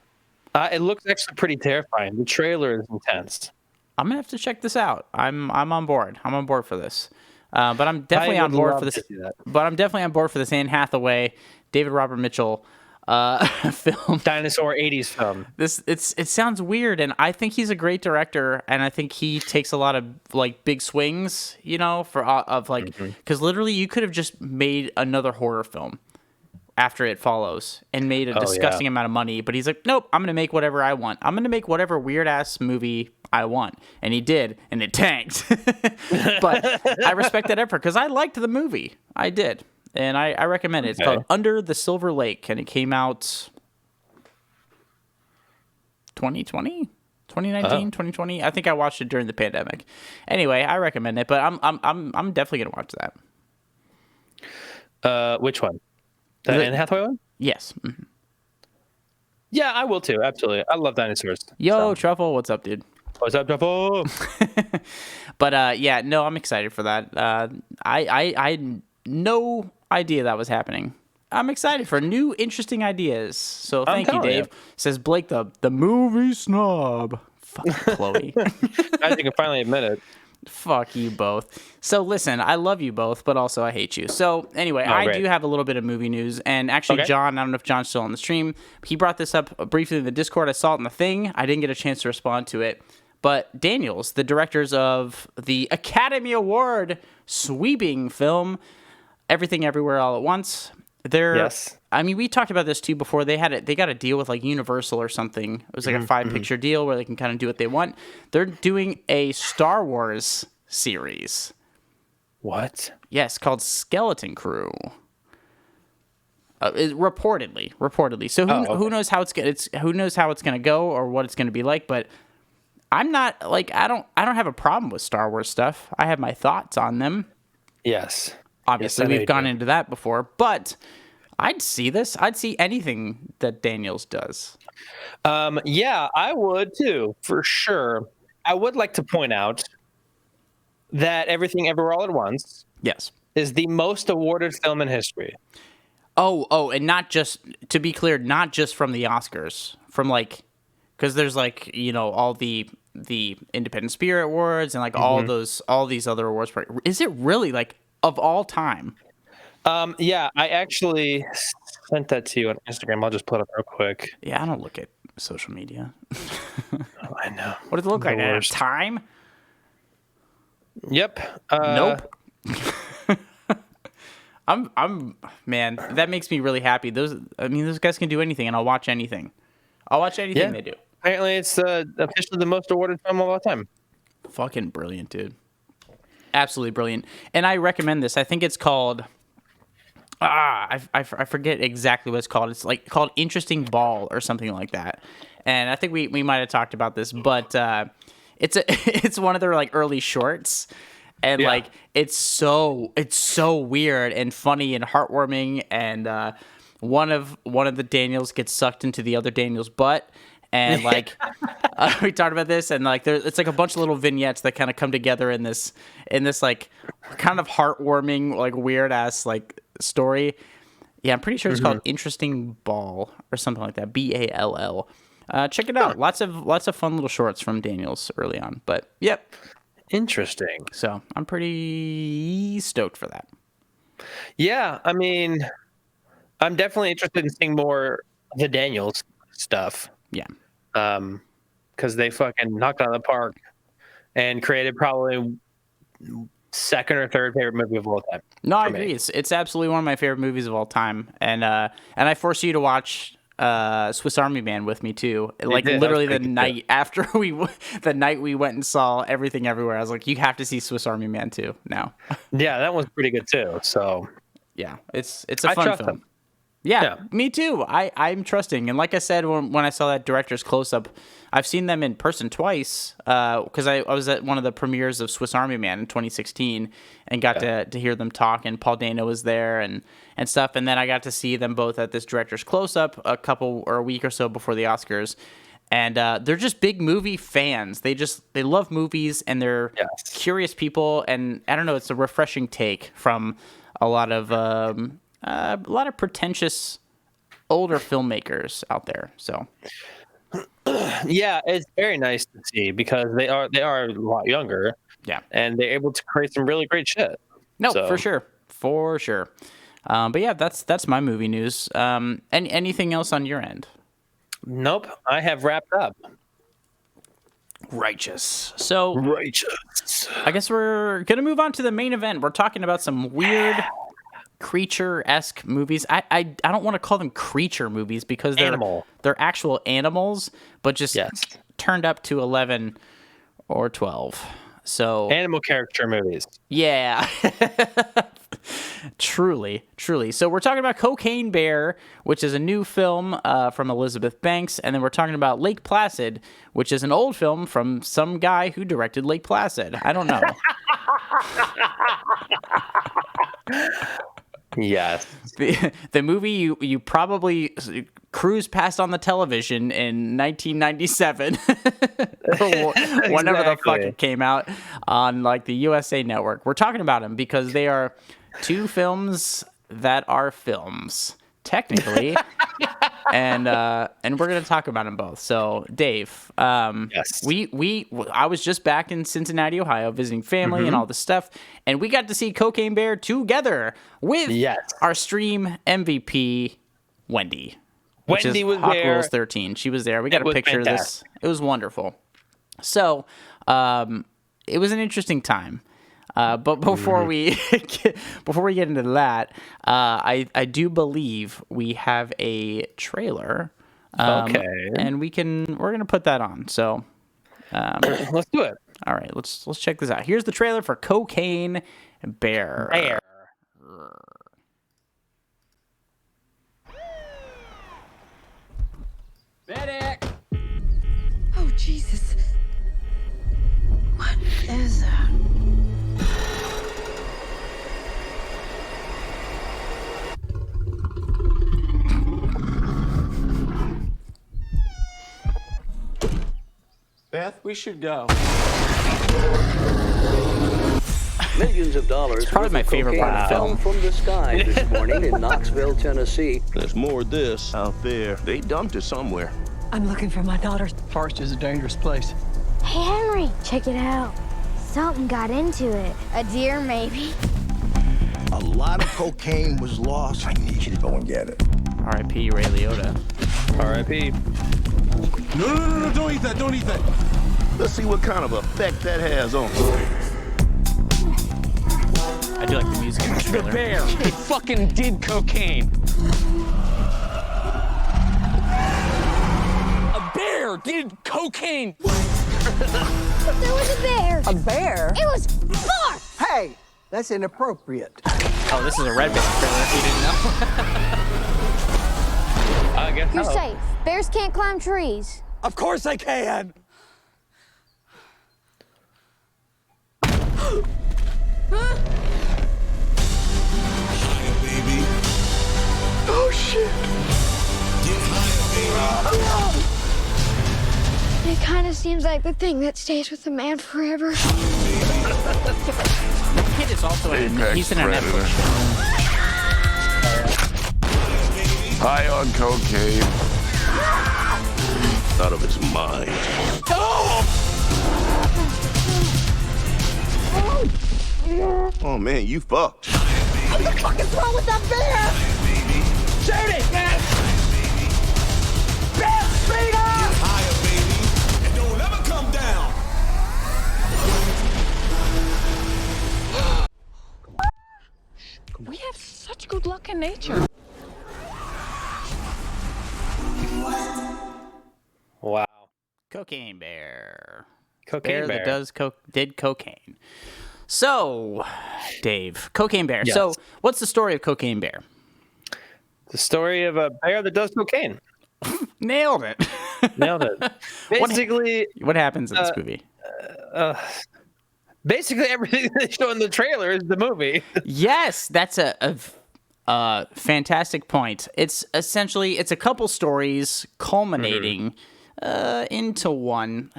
It looks actually pretty terrifying. The trailer is intense. I'm gonna have to check this out. I'm on board. I'm on board for this. But I'm definitely on board for this. But I'm definitely on board for this Anne Hathaway, David Robert Mitchell film. Dinosaur 80s film. It sounds weird, and I think he's a great director, and I think he takes a lot of like big swings, you know, because literally you could have just made another horror film after It Follows and made a disgusting amount of money, but he's like, nope, I'm gonna make whatever I want. I'm gonna make whatever weird ass movie I want, and he did, and it tanked. But I respect that effort because I liked the movie. I did, and I recommend it. It's called Under the Silver Lake, and it came out 2020, 2019, 2020. I think I watched it during the pandemic. Anyway, I recommend it, but I'm definitely gonna watch that. Which one? The Anne Hathaway one? Yes. Mm-hmm. Yeah, I will too. Absolutely. I love dinosaurs. Yo, So. Truffle, what's up, dude? What's up, Duffo? But yeah, no, I'm excited for that. I had no idea that was happening. I'm excited for new, interesting ideas. So I'm thank you, telling you. Dave. Says Blake, the movie snob. Fuck Chloe. I think I can finally admit it. Fuck you both. So listen, I love you both, but also I hate you. So anyway, Oh, I great. do have a little bit of movie news, and actually, Okay. John, I don't know if John's still on the stream. He brought this up briefly in the Discord. I saw it in the thing. I didn't get a chance to respond to it. But Daniels, the directors of the Academy Award sweeping film Everything Everywhere All at Once, Yes. I mean, we talked about this too before. They got a deal with like Universal or something. It was like a 5-picture deal where they can kind of do what they want. They're doing a Star Wars series. What? Yes, called Skeleton Crew. Reportedly. So who knows how who knows how it's gonna go or what it's gonna be like? But I'm not like I don't have a problem with Star Wars stuff. I have my thoughts on them. Yes. Obviously, Yes, I we've gone do. into that before, but I'd see this. I'd see anything that Daniels does. Yeah, I would too, for sure. I would like to point out that Everything Everywhere All at Once Yes. is the most awarded film in history. Oh, and not just to be clear, not just from the Oscars, from like because there's like all the Independent Spirit Awards and like all these other awards. Is it really like of all time? Yeah, I actually sent that to you on Instagram. I'll just pull it up real quick. Yeah, I don't look at social media. Oh, I know. What does it look The like? I have worst. time? Yep. Nope. I'm man, that makes me really happy. Those guys can do anything and I'll watch anything. I'll watch anything Yeah. they do. Apparently, it's officially the most awarded film of all time. Fucking brilliant, dude. Absolutely brilliant. And I recommend this. I think it's called I forget exactly what it's called. It's like called Interesting Ball or something like that. And I think we might have talked about this, but it's one of their like early shorts. And Yeah. like it's so weird and funny and heartwarming, and one of the Daniels gets sucked into the other Daniel's butt, and like we talked about this, and like it's like a bunch of little vignettes that kind of come together in this like kind of heartwarming like weird ass like story. Yeah, I'm pretty sure it's called Interesting Ball or something like that. Ball. Check it out. Lots of fun little shorts from Daniels early on. But yep. Interesting. So I'm pretty stoked for that. Yeah, I mean, I'm definitely interested in seeing more of the Daniels stuff. Yeah. Because they fucking knocked out of the park and created probably second or third favorite movie of all time. No, I for me. agree. It's absolutely one of my favorite movies of all time, and I forced you to watch Swiss Army Man with me too. Like did. That was literally the pretty good, night after the night we went and saw Everything Everywhere. I was like, you have to see Swiss Army Man too now. Yeah, that one's pretty good too. So Yeah, it's a I fun trust film. them. Yeah, me too. I'm trusting, and like I said when I saw that director's close up, I've seen them in person twice. Because I was at one of the premieres of Swiss Army Man in 2016 and got to hear them talk, and Paul Dano was there and stuff, and then I got to see them both at this director's close up a week or so before the Oscars. And they're just big movie fans. They love movies, and they're curious people. And I don't know, it's a refreshing take from a lot of pretentious older filmmakers out there. So yeah, it's very nice to see because they are a lot younger. yeah, and they're able to create some really great shit. no, So- for sure. But yeah, that's my movie news. And anything else on your end? Nope, I have wrapped up. Righteous. So Righteous. I guess we're gonna move on to the main event. We're talking about some weird creature-esque movies. I don't want to call them creature movies because they're actual animals, but just turned up to 11 or 12. So Animal character movies. yeah. Truly. So we're talking about Cocaine Bear, which is a new film from Elizabeth Banks, and then we're talking about Lake Placid, which is an old film from some guy who directed Lake Placid. I don't know. Yes. The movie you probably cruised past on the television in 1997 or whenever the fuck Exactly. it came out on like the USA Network. We're talking about them because they are two films that are films technically, and we're gonna talk about them both. So, Dave, Yes. I was just back in Cincinnati, Ohio, visiting family and all this stuff, and we got to see Cocaine Bear together with Yes. our stream MVP, Wendy. Which Wendy is was Hawk there. Rules 13. She was there. We got It a was picture of this. fantastic. It was wonderful. So, it was an interesting time. But before we before we get into that, I do believe we have a trailer. Okay. And we're gonna put that on. So, Let's do it. all right, let's check this out. Here's the trailer for Cocaine Bear. Bear. Medic. Oh, Jesus. What is that? Beth, we should go. Millions of dollars probably worth my of favorite part of the cocaine film. fell from the sky this morning in Knoxville, Tennessee. There's more of this out there. They dumped it somewhere. I'm looking for my daughter. Forest is a dangerous place. Hey, Henry, check it out. Something got into it. A deer, maybe. A lot of cocaine was lost. I need you to go and get it. R.I.P. Ray Liotta. R.I.P. No, don't eat that, don't eat that. Let's see what kind of effect that has on us. I do like the music in the trailer. Bear, he fucking did cocaine. A bear did cocaine. There was a bear. A bear? It was far. Hey, that's inappropriate. Oh, this is a Red Band trailer if you didn't know. I guess You're so. safe. Bears can't climb trees. Of course I can. It kind of seems like the thing that stays with a man forever. The kid is also he's in a Netflix show. High on cocaine. Out of his mind. Oh man, you fucked. What the fuck is wrong with that bear? Shoot it, man. Bear, speed up! We have such good luck in nature. Wow. Cocaine Bear. Cocaine Bear that Bear. did cocaine. So, Dave, Cocaine Bear. Yes. So, what's the story of Cocaine Bear? The story of a bear that does cocaine. Nailed it. Nailed it. Basically, What happens in this movie? basically everything they show in the trailer is the movie. Yes, that's a fantastic point. It's essentially a couple stories culminating into one.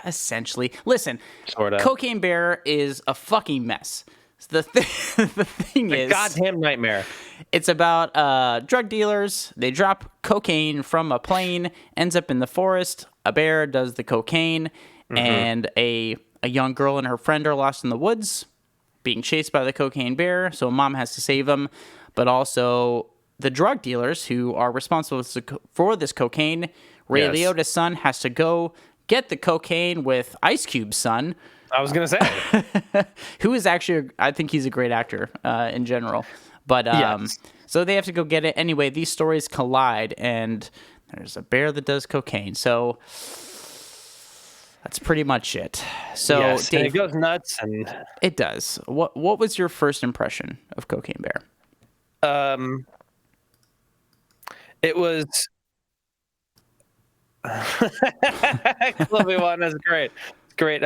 Essentially, listen. Sorta. Cocaine Bear is a fucking mess. The thing is, Goddamn nightmare. it's about drug dealers. They drop cocaine from a plane, ends up in the forest. A bear does the cocaine, and a young girl and her friend are lost in the woods, being chased by the cocaine bear. So mom has to save them, but also the drug dealers who are responsible for this cocaine. Ray Yes. Liotta's son has to go get the cocaine with Ice Cube's son, I was gonna say. who is actually, I think he's a great actor in general. But Yes. so they have to go get it. Anyway, these stories collide, and there's a bear that does cocaine. So that's pretty much it. So Yes, and Dave, it goes nuts, and it does. What was your first impression of Cocaine Bear? it was. Chloe One, that's great. Great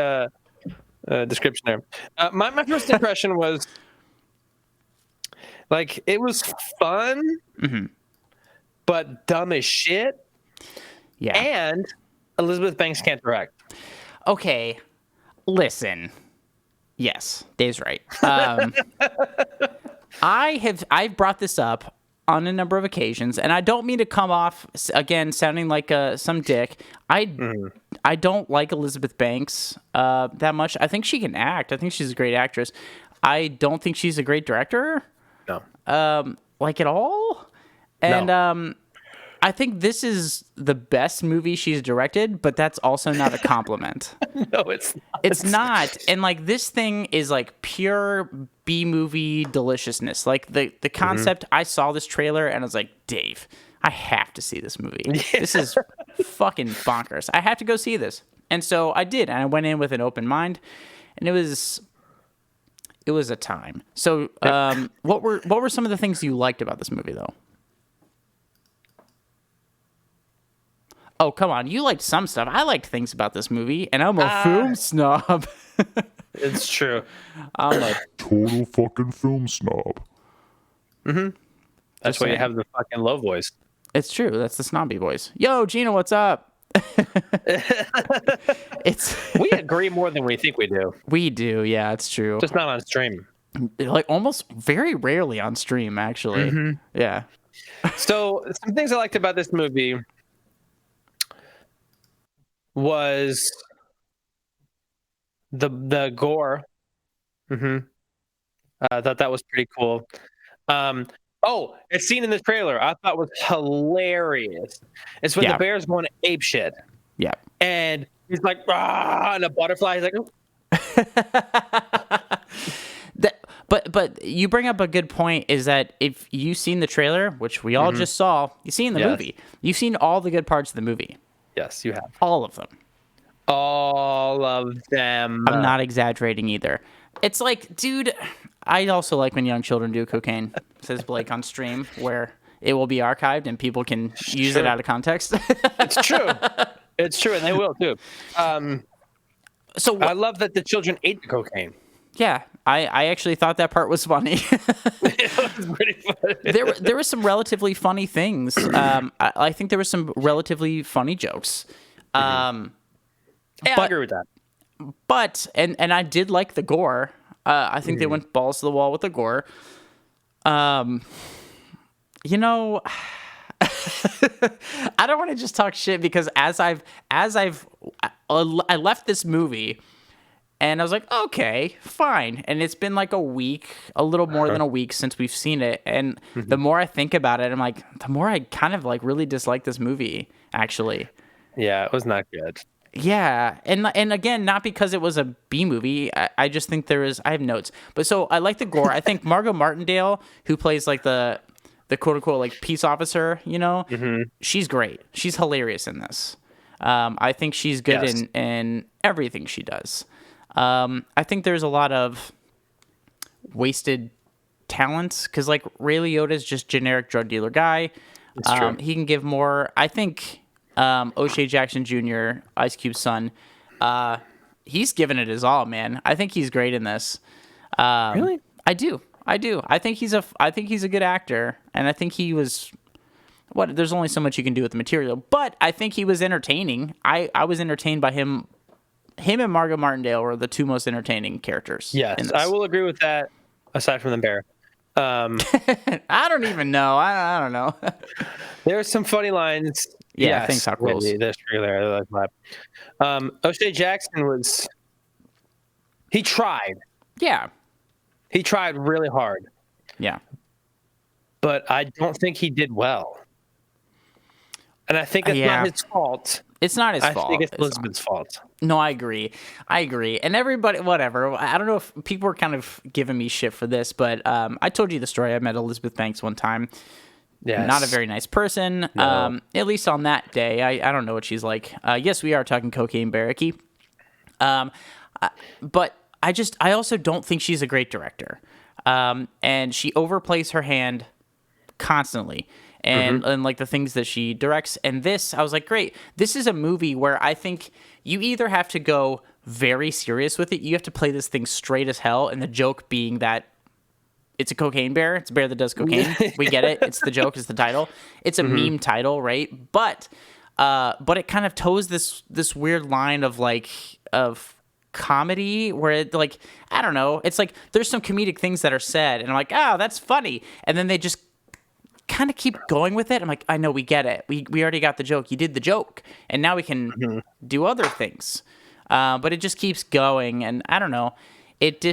description there. My first impression was Like, it was fun, but dumb as shit. Yeah. And Elizabeth Banks can't direct. Okay, listen. Yes, Dave's right. I've brought this up on a number of occasions, and I don't mean to come off again sounding like some dick. I don't like Elizabeth Banks that much. I think she can act. I think she's a great actress. I don't think she's a great director. No. Like at all. And I think this is the best movie she's directed, but that's also not a compliment. No, it's not. It's not. And like this thing is like pure B movie deliciousness. Like the concept, I saw this trailer and I was like, Dave, I have to see this movie. This is fucking bonkers. I have to go see this. And so I did, and I went in with an open mind, and it was a time. So what were some of the things you liked about this movie though? Oh, come on. You liked some stuff. I liked things about this movie, and I'm a film snob. It's true. I'm a Total fucking film snob. That's why you have the fucking low voice. It's true. That's the snobby voice. Yo, Gina, what's up? We agree more than we think we do. We do. Yeah, it's true. Just not on stream. Like almost very rarely on stream, actually. Yeah. So some things I liked about this movie was the gore. I thought that was pretty cool. A scene in the trailer I thought was hilarious. It's when the bear's going ape shit. Yeah. And he's like, rah, and a butterfly. He's like, oh. But you bring up a good point, is that if you've seen the trailer, which we all just saw, you've seen the movie. You've seen all the good parts of the movie. Yes, you have. All of them. All of them. I'm not exaggerating either. It's like, dude, I also like when young children do cocaine, says Blake on stream, where it will be archived and people can use it out of context. It's true. It's true, and they will too. So I love that the children ate the cocaine. Yeah, I actually thought that part was funny. It was pretty funny. There were some relatively funny things. I think there were some relatively funny jokes. Yeah, I agree with that. But and I did like the gore. I think they went balls to the wall with the gore. You know, I don't want to just talk shit, because I left this movie and I was like, okay, fine. And it's been like a week, a little more than a week since we've seen it. And the more I think about it, I'm like, the more I kind of like really dislike this movie, actually. Yeah, it was not good. Yeah, and again, not because it was a B movie. I just think I have notes. But so I like the gore. I think Margot Martindale, who plays like the quote unquote like peace officer, you know, she's great. She's hilarious in this. I think she's good in everything she does. I think there's a lot of wasted talents, because like Ray Liotta is just generic drug dealer guy. He can give more. I think O'Shea Jackson Jr., Ice Cube's son, he's given it his all, man. I think he's great in this. Really? I do. I think he's a good actor, and I think he was. There's only so much you can do with the material, but I think he was entertaining. I was entertained by him. Him and Margot Martindale were the two most entertaining characters. Yes, I will agree with that. Aside from the bear, I don't even know. I don't know. There are some funny lines. Yeah, thanks, Hot Rolls. This trailer, I like that. O'Shea Jackson he tried. Yeah. He tried really hard. Yeah. But I don't think he did well. And I think it's not his fault. It's not his fault. I think it's Elizabeth's fault. No, I agree. And everybody, whatever. I don't know if people were kind of giving me shit for this, but I told you the story. I met Elizabeth Banks one time. Yes. Not a very nice person. No. At least on that day. I don't know what she's like. Yes, we are talking cocaine barracky. But I also don't think she's a great director. And she overplays her hand constantly. And like the things that she directs. And this, I was like, great. This is a movie where I think you either have to go very serious with it. You have to play this thing straight as hell. And the joke being that it's a cocaine bear. It's a bear that does cocaine. We get it. It's the joke. It's the title. It's a meme title, right? But it kind of toes this weird line of comedy where it, like, I don't know. It's like there's some comedic things that are said, and I'm like, oh, that's funny, and then they just kind of keep going with it. I'm like, I know, we get it. We already got the joke. You did the joke, and now we can do other things. But it just keeps going, and I don't know. It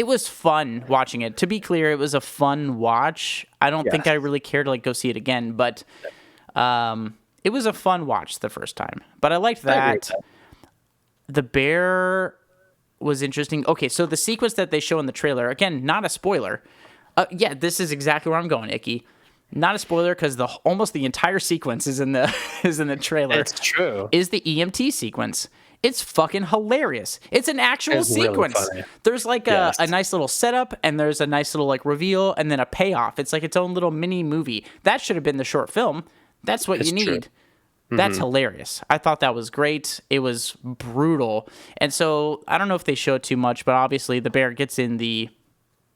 was fun watching it. To be clear, it was a fun watch. I don't think I really care to like go see it again, but it was a fun watch the first time. But I liked that. The bear was interesting. Okay, so the sequence that they show in the trailer, again, not a spoiler. Yeah, this is exactly where I'm going, Icky. Not a spoiler because almost the entire sequence is in the trailer. It's true. Is the EMT sequence. It's fucking hilarious. It's an actual sequence. Really funny. There's like a nice little setup, and there's a nice little like reveal, and then a payoff. It's like its own little mini movie. That should have been the short film. That's what you need. True. That's hilarious. I thought that was great. It was brutal. And so I don't know if they showed too much, but obviously the bear gets in the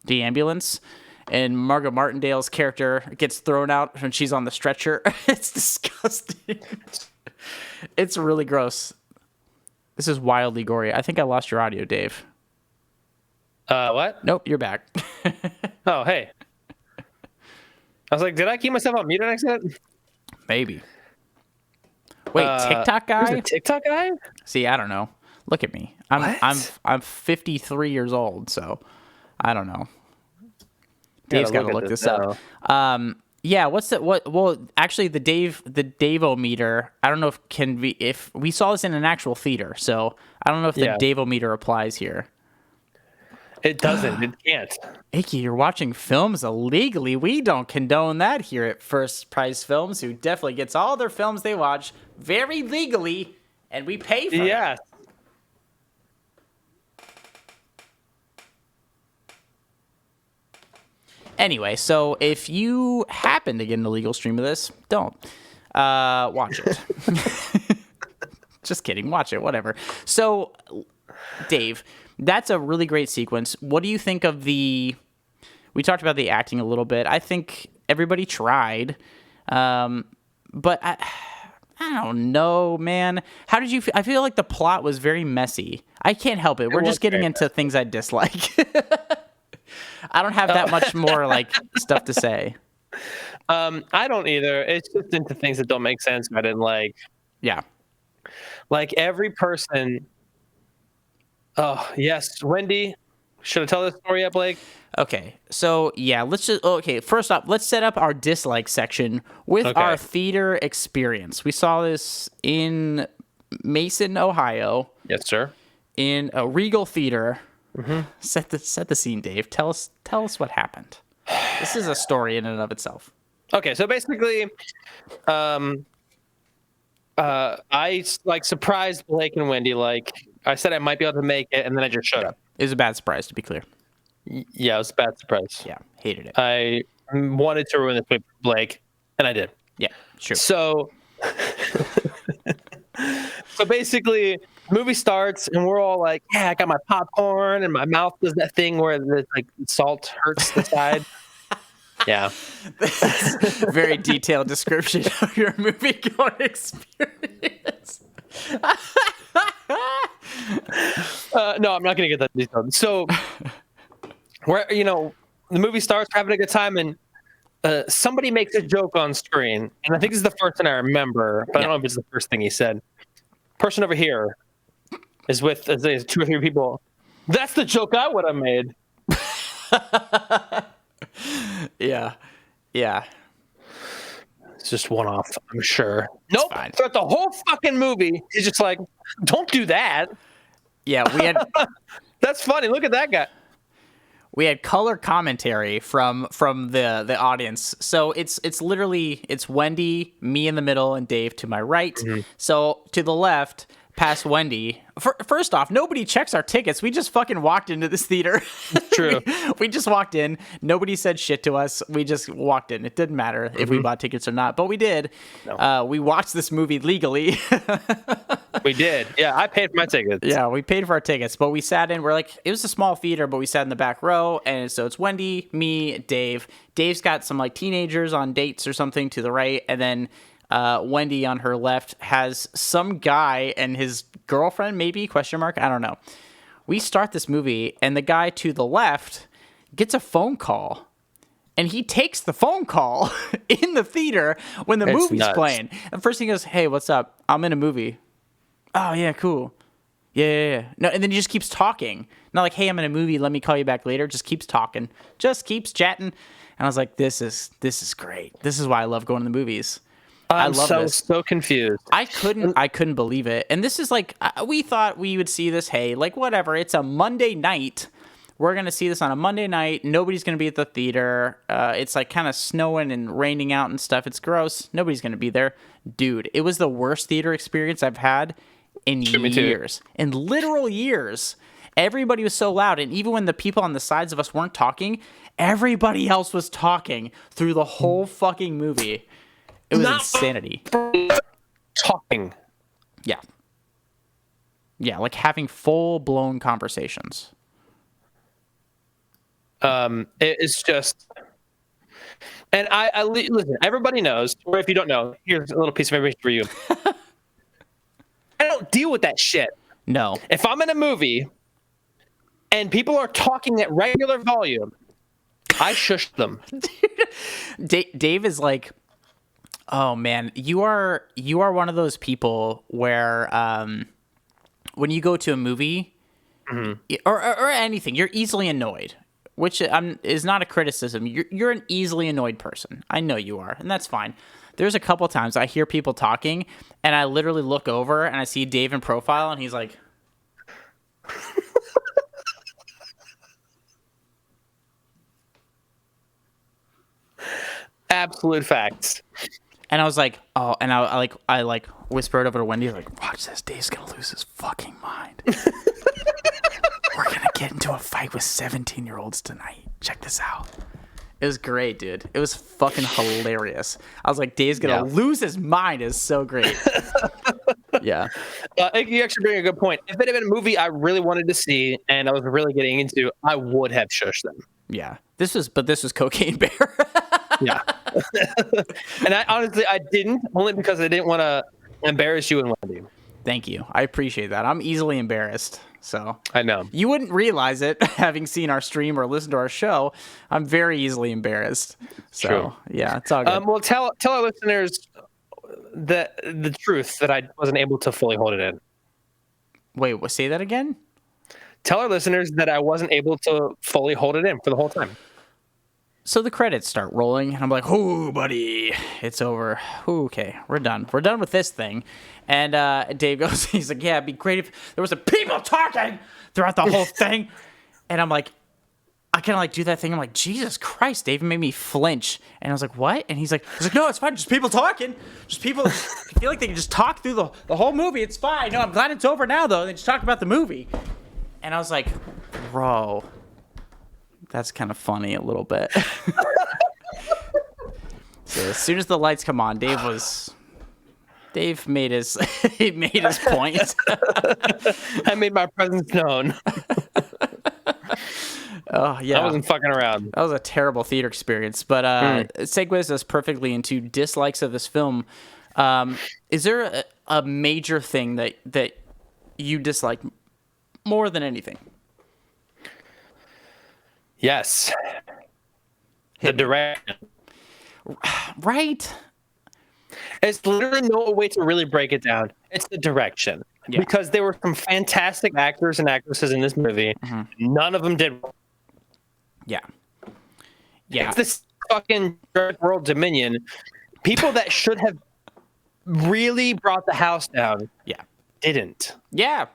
ambulance, and Margot Martindale's character gets thrown out when she's on the stretcher. It's disgusting. It's really gross. This is wildly gory. I think I lost your audio, Dave. What? Nope, you're back. Oh, hey. I was like, did I keep myself on mute on accident? Maybe. Wait, TikTok guy? There's a TikTok guy? See, I don't know. Look at me. I'm 53 years old, so I don't know. Dave's got to look this up. Yeah, what's that? Well, actually, the Dave-o-meter. I don't know if we saw this in an actual theater, so I don't know if the Dave-o-meter applies here. It doesn't. It can't. Icky, you're watching films illegally. We don't condone that here at First Prize Films, who definitely gets all their films they watch very legally, and we pay for it. Yeah. Anyway, so if you happen to get an illegal stream of this, don't watch it. Just kidding. Watch it. Whatever. So, Dave, that's a really great sequence. What do you think of we talked about the acting a little bit. I think everybody tried, but I don't know, man. How did you feel? I feel like the plot was very messy. I can't help it. We're just getting into things I dislike. I don't have that much more like stuff to say. I don't either. It's just into things that don't make sense. I didn't like. Yeah. Like every person. Oh yes, Wendy. Should I tell this story yet, Blake? Okay, so yeah, first off, let's set up our dislike section with our theater experience. We saw this in Mason, Ohio. Yes, sir. In a Regal Theater. Mm-hmm. Set the scene, Dave. Tell us what happened. This is a story in and of itself. Okay, so basically, I like surprised Blake and Wendy. Like I said, I might be able to make it, and then I just showed up. It was a bad surprise, to be clear. Yeah, it was a bad surprise. Yeah, hated it. I wanted to ruin this with Blake, and I did. Yeah, sure. So basically, the movie starts, and we're all like, "Yeah, I got my popcorn, and my mouth does that thing where the salt hurts the side." Yeah. Very detailed description of your movie-going experience. No, I'm not going to get that detailed. So, the movie starts, we're having a good time, and somebody makes a joke on screen, and I think this is the first thing I remember, but I don't know if it's the first thing he said. Person over here is with 2 or 3 people. That's the joke I would have made. Yeah. It's just one off, I'm sure. Nope. Throughout the whole fucking movie, he's just like, don't do that. Yeah, we had. That's funny. Look at that guy. We had color commentary from the audience. So it's literally Wendy, me in the middle, and Dave to my right. Mm-hmm. So to the left, past Wendy. First off, nobody checks our tickets. We just fucking walked into this theater. True. we just walked in. Nobody said shit to us. We just walked in. It didn't matter if we bought tickets or not, but we did. No. We watched this movie legally. We did. Yeah, I paid for my tickets. Yeah, we paid for our tickets, but we sat in. We're like, it was a small theater, but we sat in the back row, and so it's Wendy, me, Dave. Dave's got some like teenagers on dates or something to the right, and then Wendy on her left has some guy and his girlfriend, maybe, question mark, I don't know. We start this movie, and the guy to the left gets a phone call. And he takes the phone call in the theater when the movie's nuts. playing. And first he goes, "Hey, what's up? I'm in a movie." "Oh, yeah, cool. Yeah. No, and then he just keeps talking. Not like, "Hey, I'm in a movie. Let me call you back later." Just keeps talking. Just keeps chatting. And I was like, this is great. This is why I love going to the movies. I love this. So confused. I couldn't believe it. And this is like, we thought we would see this, hey, like whatever. It's a Monday night. We're going to see this on a Monday night. Nobody's going to be at the theater. It's like kind of snowing and raining out and stuff. It's gross. Nobody's going to be there. Dude, it was the worst theater experience I've had in years. In literal years. Everybody was so loud. And even when the people on the sides of us weren't talking, everybody else was talking through the whole fucking movie. It was insanity. Talking. Yeah. Yeah, like having full-blown conversations. It's just, and I listen. Everybody knows, or if you don't know, here's a little piece of information for you. I don't deal with that shit. No. If I'm in a movie and people are talking at regular volume, I shush them. Dave is like, oh man, you are one of those people where when you go to a movie or anything, you're easily annoyed. Which is not a criticism. You're an easily annoyed person. I know you are, and that's fine. There's a couple times I hear people talking, and I literally look over, and I see Dave in profile, and he's like... Absolute facts. And I was like, oh, and I whispered over to Wendy, like, watch this, Dave's gonna lose his fucking mind. We're gonna get into a fight with 17-year-olds tonight. Check this out. It was great, dude. It was fucking hilarious. I was like, Dave's gonna lose his mind. Is so great. Yeah. You actually bring a good point. If it had been a movie I really wanted to see and I was really getting into, I would have shushed them. Yeah. This was Cocaine Bear. Yeah. And I didn't, only because I didn't want to embarrass you and Wendy. Thank you. I appreciate that. I'm easily embarrassed. So I know you wouldn't realize it having seen our stream or listened to our show. I'm very easily embarrassed. So True. Yeah, it's all good. Well, tell our listeners the truth that I wasn't able to fully hold it in. Wait, say that again? Tell our listeners that I wasn't able to fully hold it in for the whole time. So the credits start rolling, and I'm like, "Ooh, buddy, it's over. Ooh, okay, we're done. We're done with this thing." And Dave goes, he's like, "Yeah, it'd be great if there was a people talking throughout the whole thing." And I'm like, I kind of like do that thing. I'm like, Jesus Christ, Dave made me flinch. And I was like, what? And he's like, no, it's fine. Just people talking. Just people. I feel like they can just talk through the whole movie. It's fine. No, I'm glad it's over now, though. They just talk about the movie. And I was like, bro, that's kind of funny a little bit. So as soon as the lights come on, Dave made his he made his point. I made my presence known. Oh yeah, I wasn't fucking around. That was a terrible theater experience, but segues us perfectly into dislikes of this film. Is there a major thing that you dislike more than anything? Yes. The direction. Right? It's literally no way to really break it down. It's the direction. Yeah. Because there were some fantastic actors and actresses in this movie. Mm-hmm. None of them did. Yeah. Yeah. It's this fucking World Dominion. People that should have really brought the house down. Yeah. Didn't. Yeah.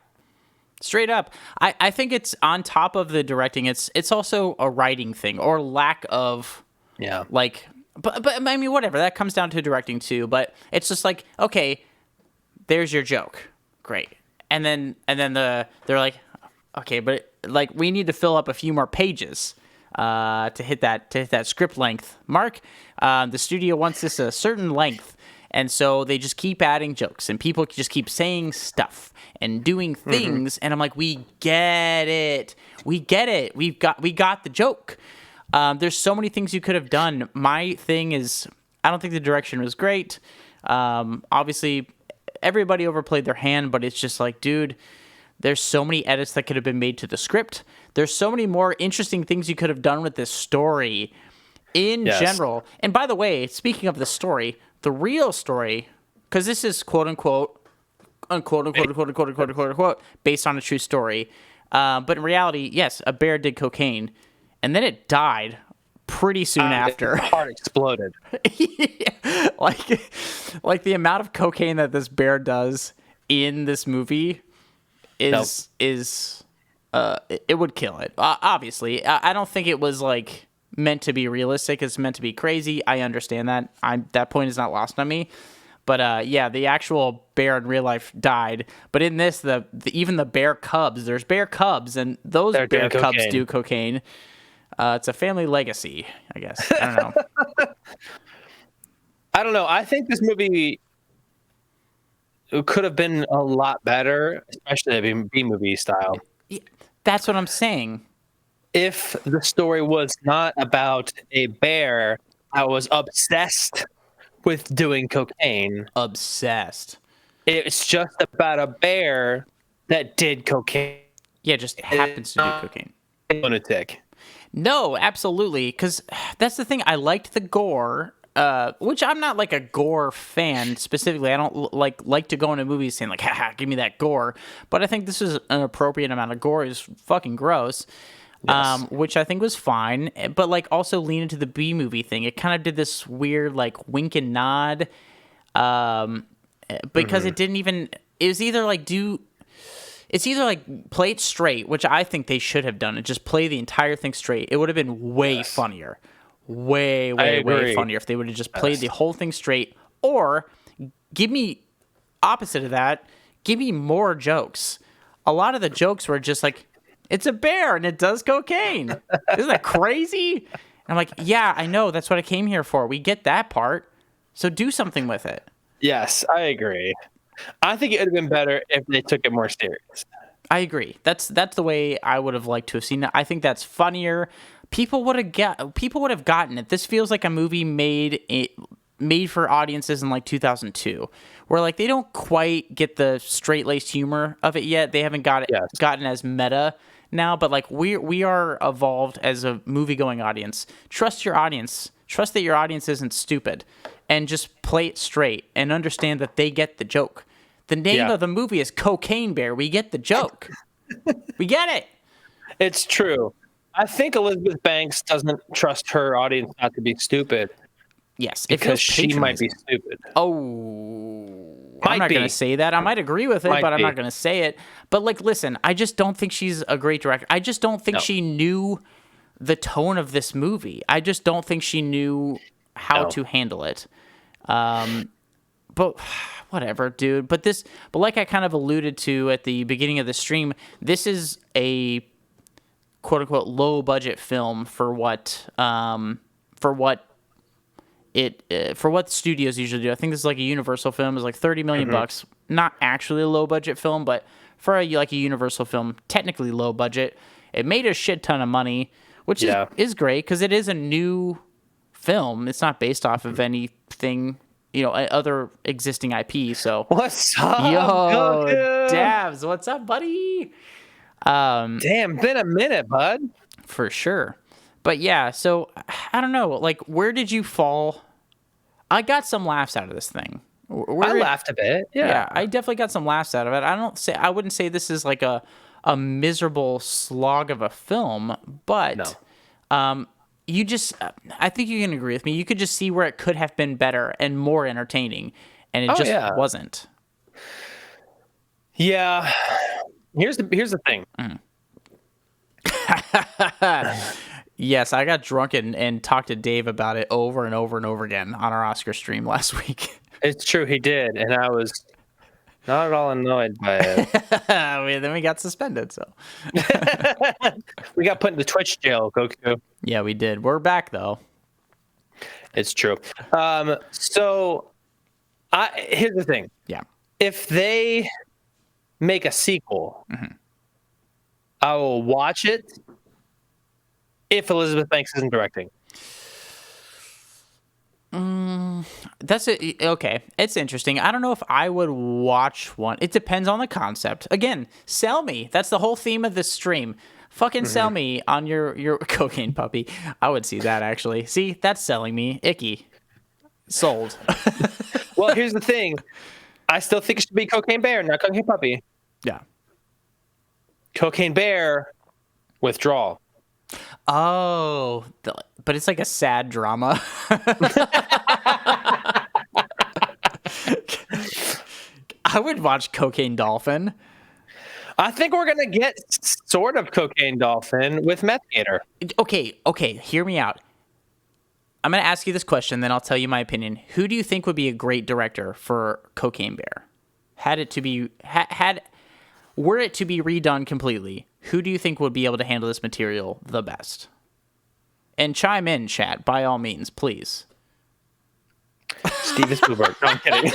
Straight up. I think it's on top of the directing. It's also a writing thing or lack of. Yeah. Like, but I mean, whatever. That comes down to directing too. But it's just like, okay, there's your joke. Great. And then they're like, okay, but like we need to fill up a few more pages to hit that script length mark. The studio wants this a certain length, And so they just keep adding jokes, and people just keep saying stuff and doing things. And I'm like, we get it. We get it. We got the joke. There's so many things you could have done. My thing is, I don't think the direction was great. Obviously, everybody overplayed their hand, but it's just like, dude, there's so many edits that could have been made to the script. There's so many more interesting things you could have done with this story in general. And by the way, speaking of the story, the real story, because this is quote unquote, based on a true story. But in reality, yes, a bear did cocaine, and then it died pretty soon after. His heart exploded. Yeah. Like the amount of cocaine that this bear does in this movie is it would kill it. Obviously, I don't think it was like meant to be realistic. It's meant to be crazy. I understand that. That point is not lost on me. But yeah, the actual bear in real life died. But in this, even the bear cubs, there's bear cubs, and those bear cubs do cocaine. It's a family legacy, I guess. I don't know. I don't know. I think this movie could have been a lot better, especially a B-movie style. Yeah, that's what I'm saying. If the story was not about a bear that was obsessed with doing cocaine. Obsessed. It's just about a bear that did cocaine. Yeah, just happens to do cocaine. Lunatic. No, absolutely. Because that's the thing. I liked the gore, which I'm not like a gore fan specifically. I don't like to go into movies saying like, haha, give me that gore. But I think this is an appropriate amount of gore. It's fucking gross. Yes. Which I think was fine, but like also lean into the B movie thing. It kind of did this weird like wink and nod, because it didn't even. It was either like it's either like play it straight, which I think they should have done, and just play the entire thing straight. It would have been way funnier, way funnier if they would have just played the whole thing straight. Or give me opposite of that, give me more jokes. A lot of the jokes were just like, it's a bear and it does cocaine. Isn't that crazy? And I'm like, yeah, I know. That's what I came here for. We get that part. So do something with it. Yes, I agree. I think it would have been better if they took it more serious. I agree. That's the way I would have liked to have seen it. I think that's funnier. People would have gotten it. This feels like a movie made for audiences in like 2002, where like they don't quite get the straight-laced humor of it yet. They haven't gotten as meta now, but like we are evolved as a movie-going audience. Trust your audience. Trust that your audience isn't stupid, and just play it straight and understand that they get the joke. The name of the movie is Cocaine Bear. We get the joke. We get it. It's true. I think Elizabeth Banks doesn't trust her audience not to be stupid. Yes, because she might be stupid. I'm not going to say that. I might agree with it, but I'm not going to say it. But like, listen, I just don't think she's a great director. I just don't think she knew the tone of this movie. I just don't think she knew how to handle it. But whatever, dude. But like I kind of alluded to at the beginning of the stream, this is a quote unquote low budget film for what studios usually do. I think this is like a Universal film. It's like $30 million bucks. Not actually a low budget film, but for a Universal film, technically low budget. It made a shit ton of money, which is great because it is a new film. It's not based off of anything, other existing IP. So what's up, yo, Goku? Davs, what's up, buddy? Damn, been a minute, bud. For sure. But yeah, so I don't know. Like, where did you fall? I got some laughs out of this thing. I laughed a bit. Yeah, I definitely got some laughs out of it. I wouldn't say this is like a miserable slog of a film, but you just, I think you can agree with me. You could just see where it could have been better and more entertaining, and it just wasn't. Yeah. Here's the thing. Yes, I got drunk and talked to Dave about it over and over and over again on our Oscar stream last week. It's true, he did, and I was not at all annoyed by it. Then we got suspended, so. We got put in the Twitch jail, Goku. Yeah, we did. We're back, though. It's true. So Here's the thing. Yeah. If they make a sequel, I will watch it if Elizabeth Banks isn't directing. That's it. Okay, it's interesting. I don't know if I would watch one. It depends on the concept. Again, sell me. That's the whole theme of this stream. Fucking sell me on your cocaine puppy. I would see that actually. See, that's selling me. Icky. Sold. Well, here's the thing. I still think it should be Cocaine Bear, not Cocaine Puppy. Yeah. Cocaine Bear, Withdrawal. Oh, but it's like a sad drama. I would watch Cocaine Dolphin. I think we're gonna get sort of Cocaine Dolphin with Meth Gator. Okay, hear me out. I'm going to ask you this question, then I'll tell you my opinion. Who do you think would be a great director for Cocaine Bear? Were it to be redone completely, who do you think would be able to handle this material the best? And chime in, chat, by all means, please. Steven Spielberg. No, I'm kidding.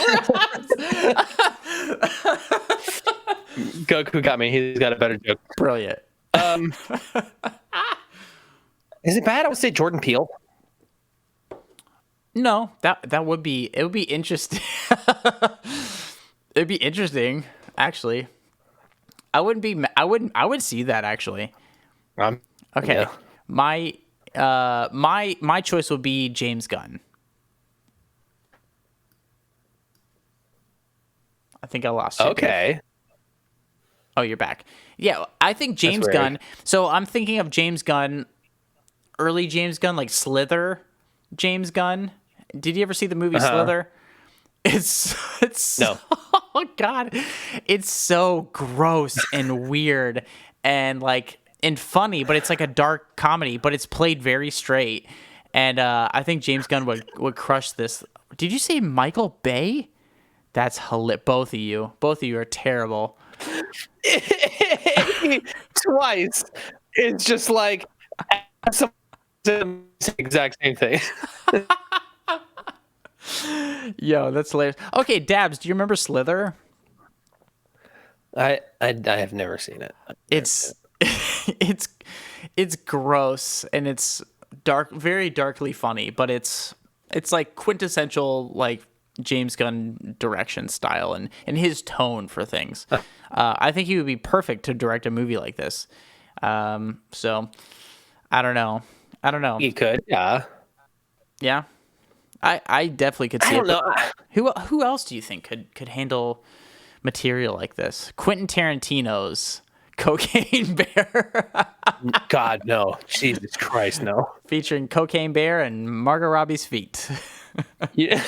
Goku got me. He's got a better joke. Brilliant. Is it bad? I would say Jordan Peele. No, that would be interesting. It'd be interesting, actually. I would see that actually. Okay. Yeah. My choice would be James Gunn. I think I lost you. Okay. Oh, you're back. Yeah, I think James Gunn. So I'm thinking of James Gunn, early James Gunn, like Slither James Gunn. Did you ever see the movie Slither? It's No. Oh god, it's so gross and weird and funny, but it's like a dark comedy, but it's played very straight. And I think James Gunn would crush this. Did you say Michael Bay? That's hilarious. Both of you are terrible. Twice. It's just like the exact same thing. Yo, that's hilarious. Okay, Dabs, do you remember Slither? I have never seen it. It's gross and it's dark, very darkly funny, but it's like quintessential like James Gunn direction style and his tone for things. I think he would be perfect to direct a movie like this. So I don't know. He could, yeah. Yeah. I definitely could see I don't know. Who else do you think could handle material like this? Quentin Tarantino's Cocaine Bear. God, no. Jesus Christ, no. Featuring Cocaine Bear and Margot Robbie's feet. Yeah.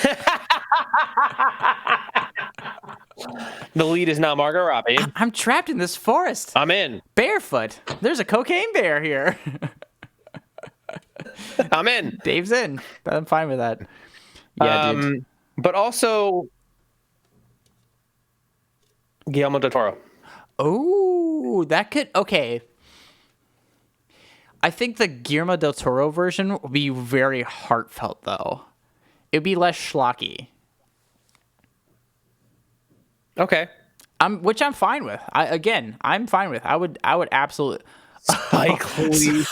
The lead is now Margot Robbie. I'm trapped in this forest. I'm in. Barefoot. There's a cocaine bear here. I'm in. Dave's in. I'm fine with that. Yeah, dude. But also Guillermo del Toro. Oh, that could... Okay. I think the Guillermo del Toro version would be very heartfelt, though. It would be less schlocky. Okay. Which I'm fine with. I'm fine with. I would absolutely... Spike Lee.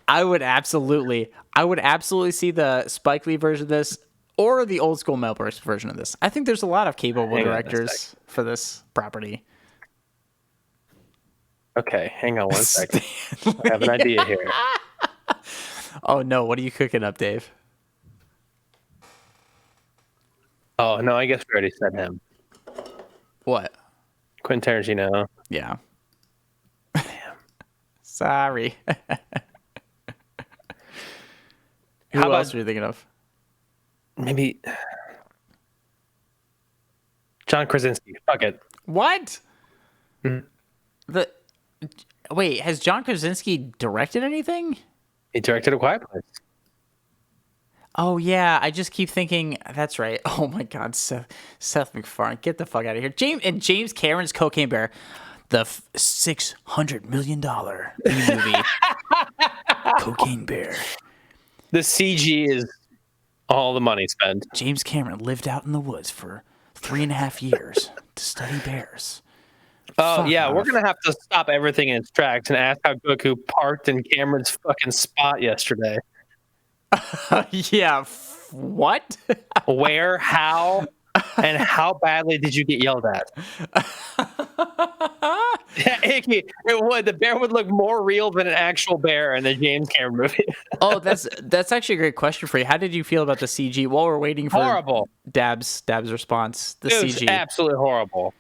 I would absolutely see the Spike Lee version of this or the old school Mel Brooks version of this. I think there's a lot of capable directors for this property. Okay, hang on one second. I have an idea here. Oh no, what are you cooking up, Dave? Oh, no, I guess we already said him. What? Quentin Tarantino. Yeah. Sorry. Who How else about are you thinking of? maybe John Krasinski? Fuck it. What? Wait, has John Krasinski directed anything? He directed A Quiet Place. Oh yeah, I just keep thinking that's right. Oh my God, Seth MacFarlane, get the fuck out of here. James Cameron's Cocaine Bear, the $600 million movie. Cocaine Bear. The CG is All the money spent. James Cameron lived out in the woods for 3.5 years to study bears. Oh, Fuck yeah, we're off. going to have to stop everything in its tracks and ask how Goku parked in Cameron's fucking spot yesterday. Yeah, what? Where, how, and how badly did you get yelled at? Yeah, Icky, it would. The bear would look more real than an actual bear in the James Cameron movie. Oh, that's actually a great question for you. How did you feel about the CG while we're waiting for Horrible. Dab's response? The It was CG. absolutely horrible.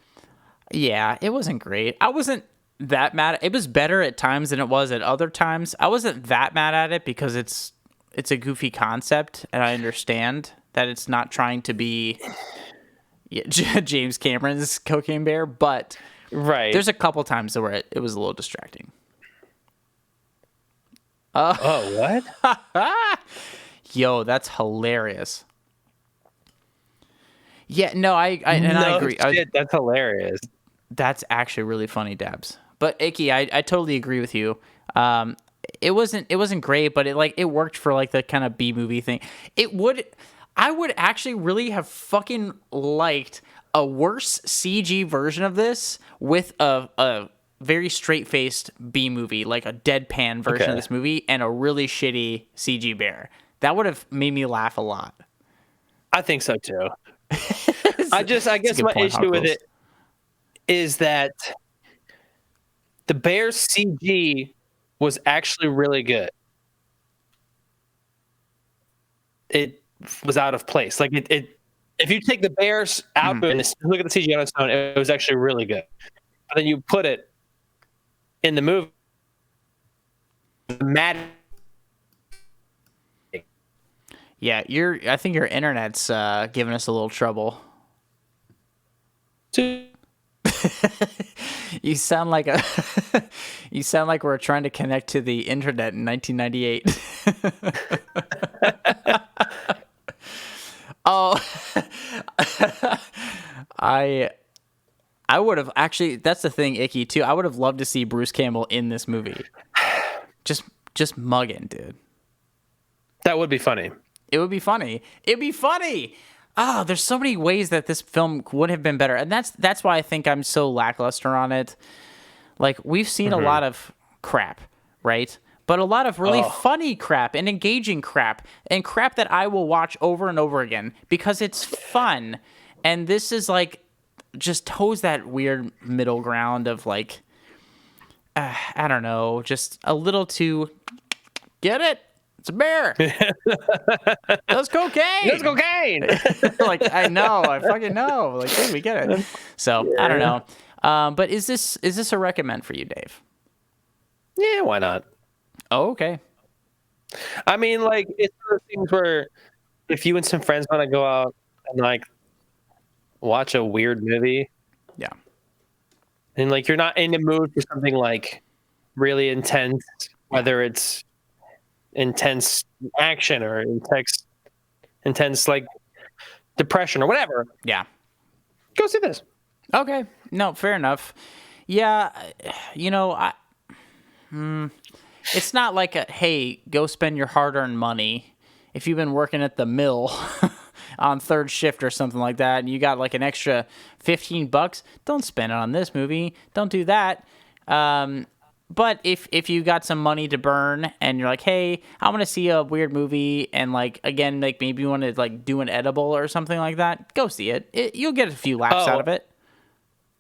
Yeah, it wasn't great. I wasn't that mad. It was better at times than it was at other times. I wasn't that mad at it because it's a goofy concept, and I understand that it's not trying to be James Cameron's Cocaine Bear, but Right. there's a couple times where it was a little distracting. Oh, what? Yo, that's hilarious. Yeah, no, I agree. Shit, that's hilarious. That's actually really funny, Dabs. But Icky, I totally agree with you. It wasn't great, but it worked for like the kind of B movie thing. I would actually really have fucking liked a worse CG version of this with a very straight-faced B movie, like a deadpan version of this movie, and a really shitty CG bear. That would have made me laugh a lot. I think so too. I guess good my point, issue with Huckles. it is that the Bears CG was actually really good. It was out of place. Like it if you take the Bears out and look at the CG on its own, it was actually really good. But then you put it in the movie, mad. Yeah, I think your internet's giving us a little trouble. You sound like you sound like we're trying to connect to the internet in 1998. Oh, I would have actually. That's the thing, Icky, too. I would have loved to see Bruce Campbell in this movie. Just mugging, dude. That would be funny. It would be funny. It'd be funny. Oh, there's so many ways that this film would have been better, and that's why I think I'm so lackluster on it. Like, we've seen a lot of crap, right? But a lot of really funny crap and engaging crap and crap that I will watch over and over again because it's fun. And this is like just toes that weird middle ground of like, I don't know, just a little too. Get it? It's a bear. That's cocaine. That's cocaine. Like, I know. I fucking know. Like, dude, we get it. So, I don't know. But is this a recommend for you, Dave? Yeah, why not? Oh, okay. I mean, like, it's one of those things where if you and some friends want to go out and like watch a weird movie, Yeah. and like you're not in the mood for something like really intense, whether it's intense action or intense like depression or whatever, Yeah. go see this. Okay. No, fair enough. Yeah, you know, it's not like a, hey, go spend your hard-earned money. If you've been working at the mill on third shift or something like that, and you got like an extra $15, don't spend it on this movie. Don't do that. But if you got some money to burn and you're like, hey, I want to see a weird movie, and like, again, like maybe you want to like do an edible or something like that, go see it. You'll get a few laughs out of it.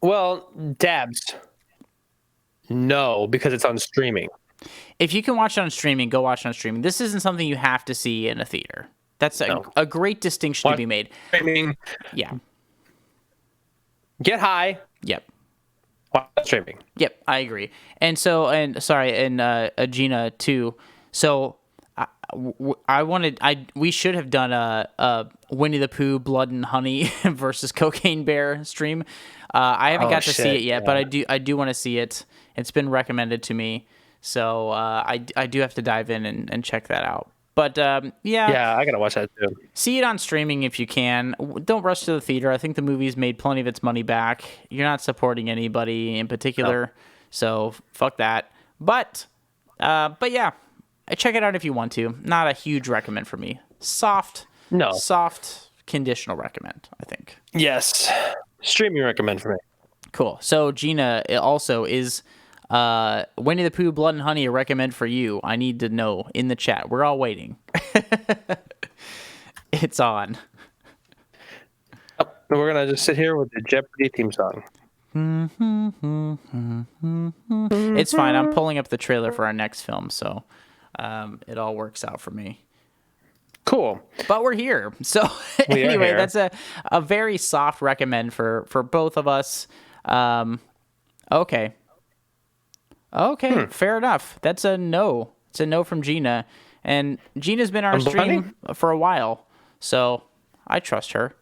Well, Dabs, no, because it's on streaming. If you can watch it on streaming, go watch it on streaming. This isn't something you have to see in a theater. That's a great distinction to be made. Streaming, Yeah. get high, Yep. watch streaming. Yep. I agree. And so, Gina too. So, we should have done a Winnie the Pooh Blood and Honey versus Cocaine Bear stream. I haven't got to see it yet, but I do want to see it. It's been recommended to me, so I do have to dive in and check that out. But Yeah, I gotta watch that too. see it on streaming if you can. Don't rush to the theater. I think the movie's made plenty of its money back. You're not supporting anybody in particular, so fuck that. But yeah, check it out if you want to. Not a huge recommend for me. Soft No. soft conditional recommend, I think. Yes. Streaming recommend for me. Cool. So Gina, it also is Winnie the Pooh, Blood and Honey a recommend for you. I need to know in the chat. We're all waiting. It's on. Oh, we're gonna just sit here with the Jeopardy theme song. It's fine. I'm pulling up the trailer for our next film, so it all works out for me. Cool. But we're here. So We are anyway, here. that's a very soft recommend for both of us. Okay. Fair enough. That's a no. It's a no from Gina. And Gina's been on our stream for a while, so I trust her.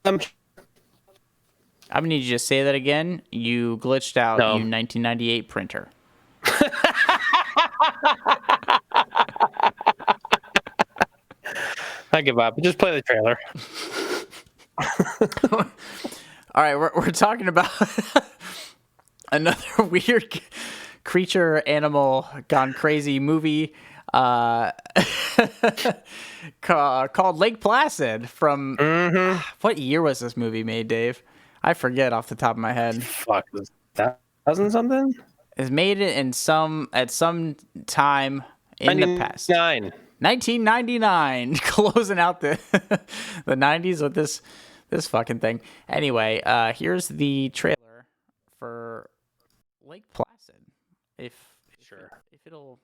I'm gonna need you to say that again. You glitched out, No. you 1998 printer. I give up. Just play the trailer. All right, we're talking about another weird creature, animal, gone crazy movie called Lake Placid from what year was this movie made, Dave? I forget off the top of my head. Fuck, was that 2000 something? It's made it at some time in the past. 1999, closing out the the 90s with this fucking thing. Anyway, here's the trailer for Lake Placid. If it'll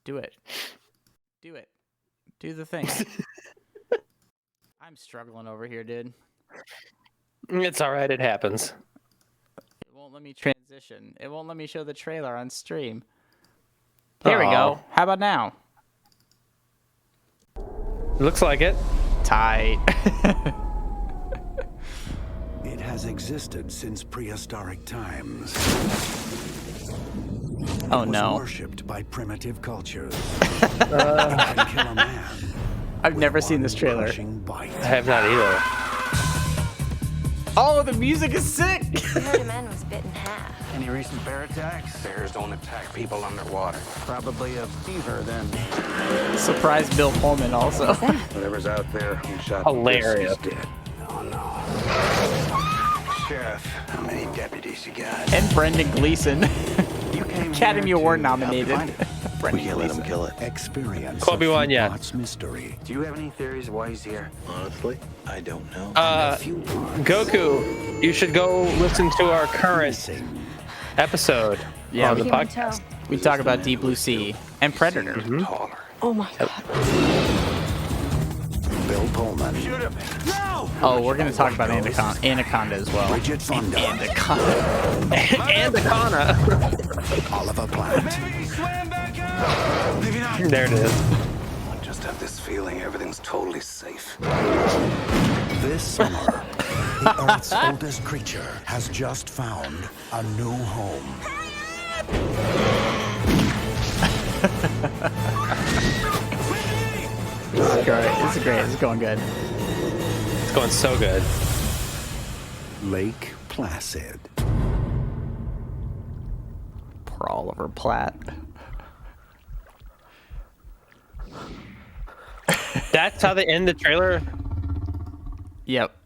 do it, do the thing. I'm struggling over here, dude. It's all right. It happens. It won't let me transition. It won't let me show the trailer on stream. Here we go. How about now? Looks like it. Tight. It has existed since prehistoric times. Oh It was no. worshipped by primitive cultures. It can kill a man I've never with seen this one trailer. crushing bite. I have not either. Oh, the music is sick. I heard a man was bit in half. Any recent bear attacks? Bears don't attack people underwater. Probably a fever then. Surprise Bill Pullman also. Whatever's out there who shot Hilarious. this is dead. Oh no. Sheriff, how many deputies you got? And Brendan Gleeson. You came Academy here Award to help nominated. find it. We can't let him kill it. Experience Obi-Wan, yeah. God's mystery. Do you have any theories why he's here? Honestly, I don't know. Goku, you should go listen to our current episode Yeah, on the we- podcast. We talk about Deep Blue Sea and Predator. Taller. Oh my god. Bill Pullman. Oh, we're going to talk about Anaconda as well. Bridget Fonda. Anaconda. Anaconda. Oliver Platt. There it is. I just have this feeling everything's totally safe. This summer, the Earth's oldest creature has just found a new home. This is great. This is great. This is going good. It's going so good. Lake Placid. Poor Oliver Platt. That's how they end the trailer. Yep.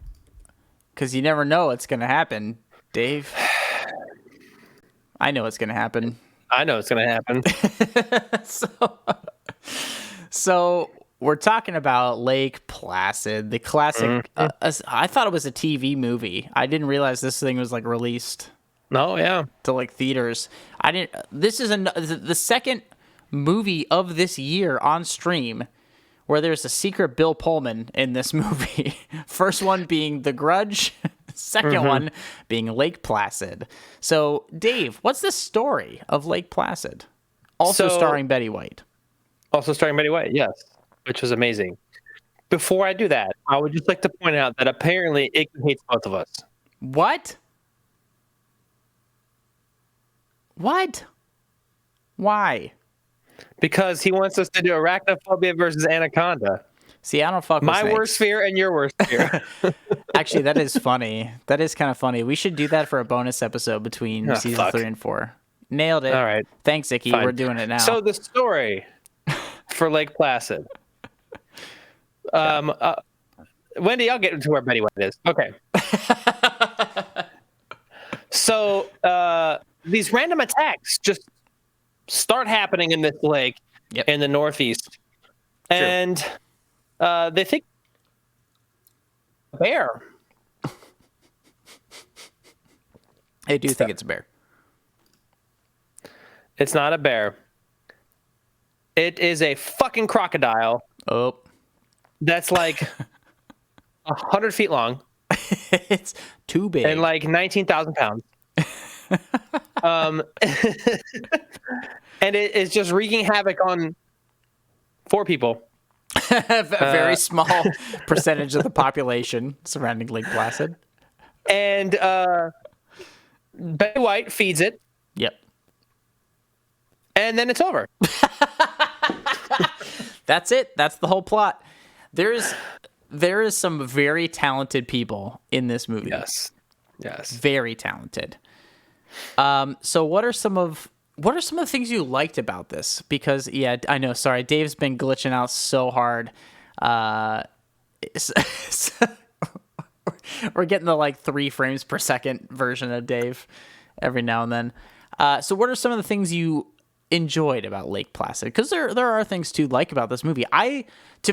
Because you never know what's going to happen, Dave. I know what's going to happen. I know it's gonna happen. So we're talking about Lake Placid, the classic. I thought it was a TV movie. I didn't realize this thing was like released Oh yeah. to like theaters. I didn't. This is the second movie of this year on stream where there's a secret Bill Pullman in this movie. First one being The Grudge. Second one being Lake Placid. So, Dave, what's the story of Lake Placid? Also starring Betty White. Also starring Betty White, yes, which was amazing. Before I do that, I would just like to point out that apparently it hates both of us. What? What? Why? Because he wants us to do arachnophobia versus anaconda. See, I don't fuck with My snakes. worst fear and your worst fear. Actually, that is funny. That is kind of funny. We should do that for a bonus episode between season fuck. 3 and 4. Nailed it. All right. Thanks, Icky. Fine. We're doing it now. So the story for Lake Placid Wendy, I'll get to where Betty White is. Okay. So these random attacks just start happening in this lake in the Northeast. True. And they think a bear. I do think it's a bear. It's not a bear. It is a fucking crocodile. Oh. That's like 100 feet long. It's too big. And like 19,000 pounds. And it is just wreaking havoc on 4 people. A very small percentage of the population surrounding Lake Placid. And Betty White feeds it. Yep. And then it's over. That's it. That's the whole plot. There is some very talented people in this movie. Yes. Very talented. So what are some of the things you liked about this? Because I know. Sorry, Dave's been glitching out so hard. We're getting the like 3 frames per second version of Dave every now and then. So what are some of the things you enjoyed about Lake Placid? Because there are things to like about this movie.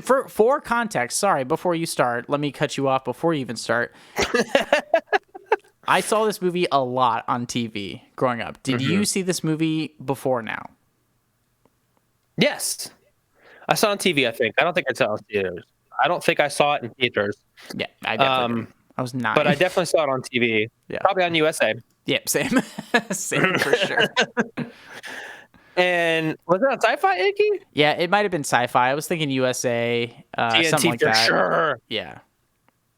For context, sorry, before you start, let me cut you off before you even start. I saw this movie a lot on TV growing up. Did you see this movie before now? Yes. I saw it on TV, I think. I don't think I saw it in theaters. I don't think I saw it in theaters. Yeah, I definitely did. I was 9. But I definitely saw it on TV. Yeah. Probably on USA. Yep, same. Same for sure. And was it on Sci-Fi, Icky? Yeah, it might have been Sci-Fi. I was thinking USA, TNT something like for that. sure. Yeah.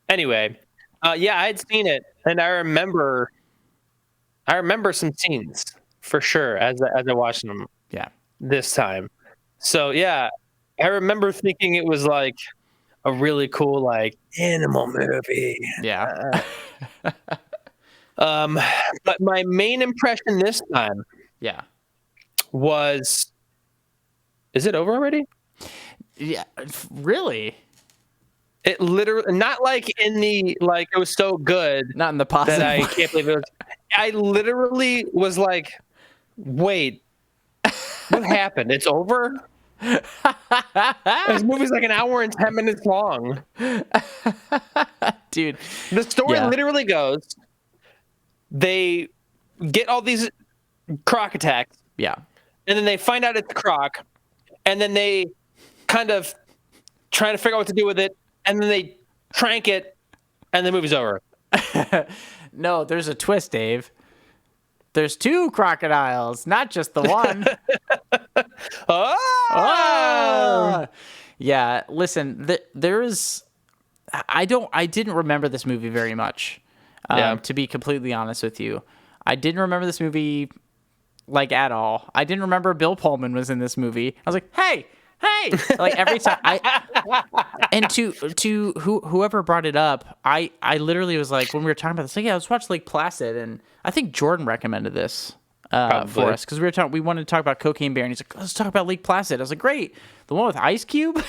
Anyway, I had seen it, and I remember some scenes for sure as I watched them. Yeah. This time, so yeah, I remember thinking it was like a really cool like animal movie. Yeah. But my main impression this time, Yeah. was, is it over already? Yeah. Really? It literally, not like in the, like, it was so good Not in the positive that I way. can't believe it was. I literally was like, wait, what happened? It's over? This movie's like an hour and 10 minutes long. Dude. The story Yeah. literally goes, they get all these croc attacks, Yeah. and then they find out it's a croc, and then they kind of try to figure out what to do with it, and then they trank it, and the movie's over. No, there's a twist, Dave. There's 2 crocodiles, not just the one. Ah! Yeah, listen, I didn't remember this movie very much. To be completely honest with you. I didn't remember this movie like at all. I didn't remember Bill Pullman was in this movie. I was like, hey, like every time and to whoever brought it up, I literally was like, when we were talking about this, like, yeah, let's watch Lake Placid, and I think Jordan recommended this for us because we wanted to talk about Cocaine Bear, and he's like, let's talk about Lake Placid. I was like, great, the one with Ice Cube.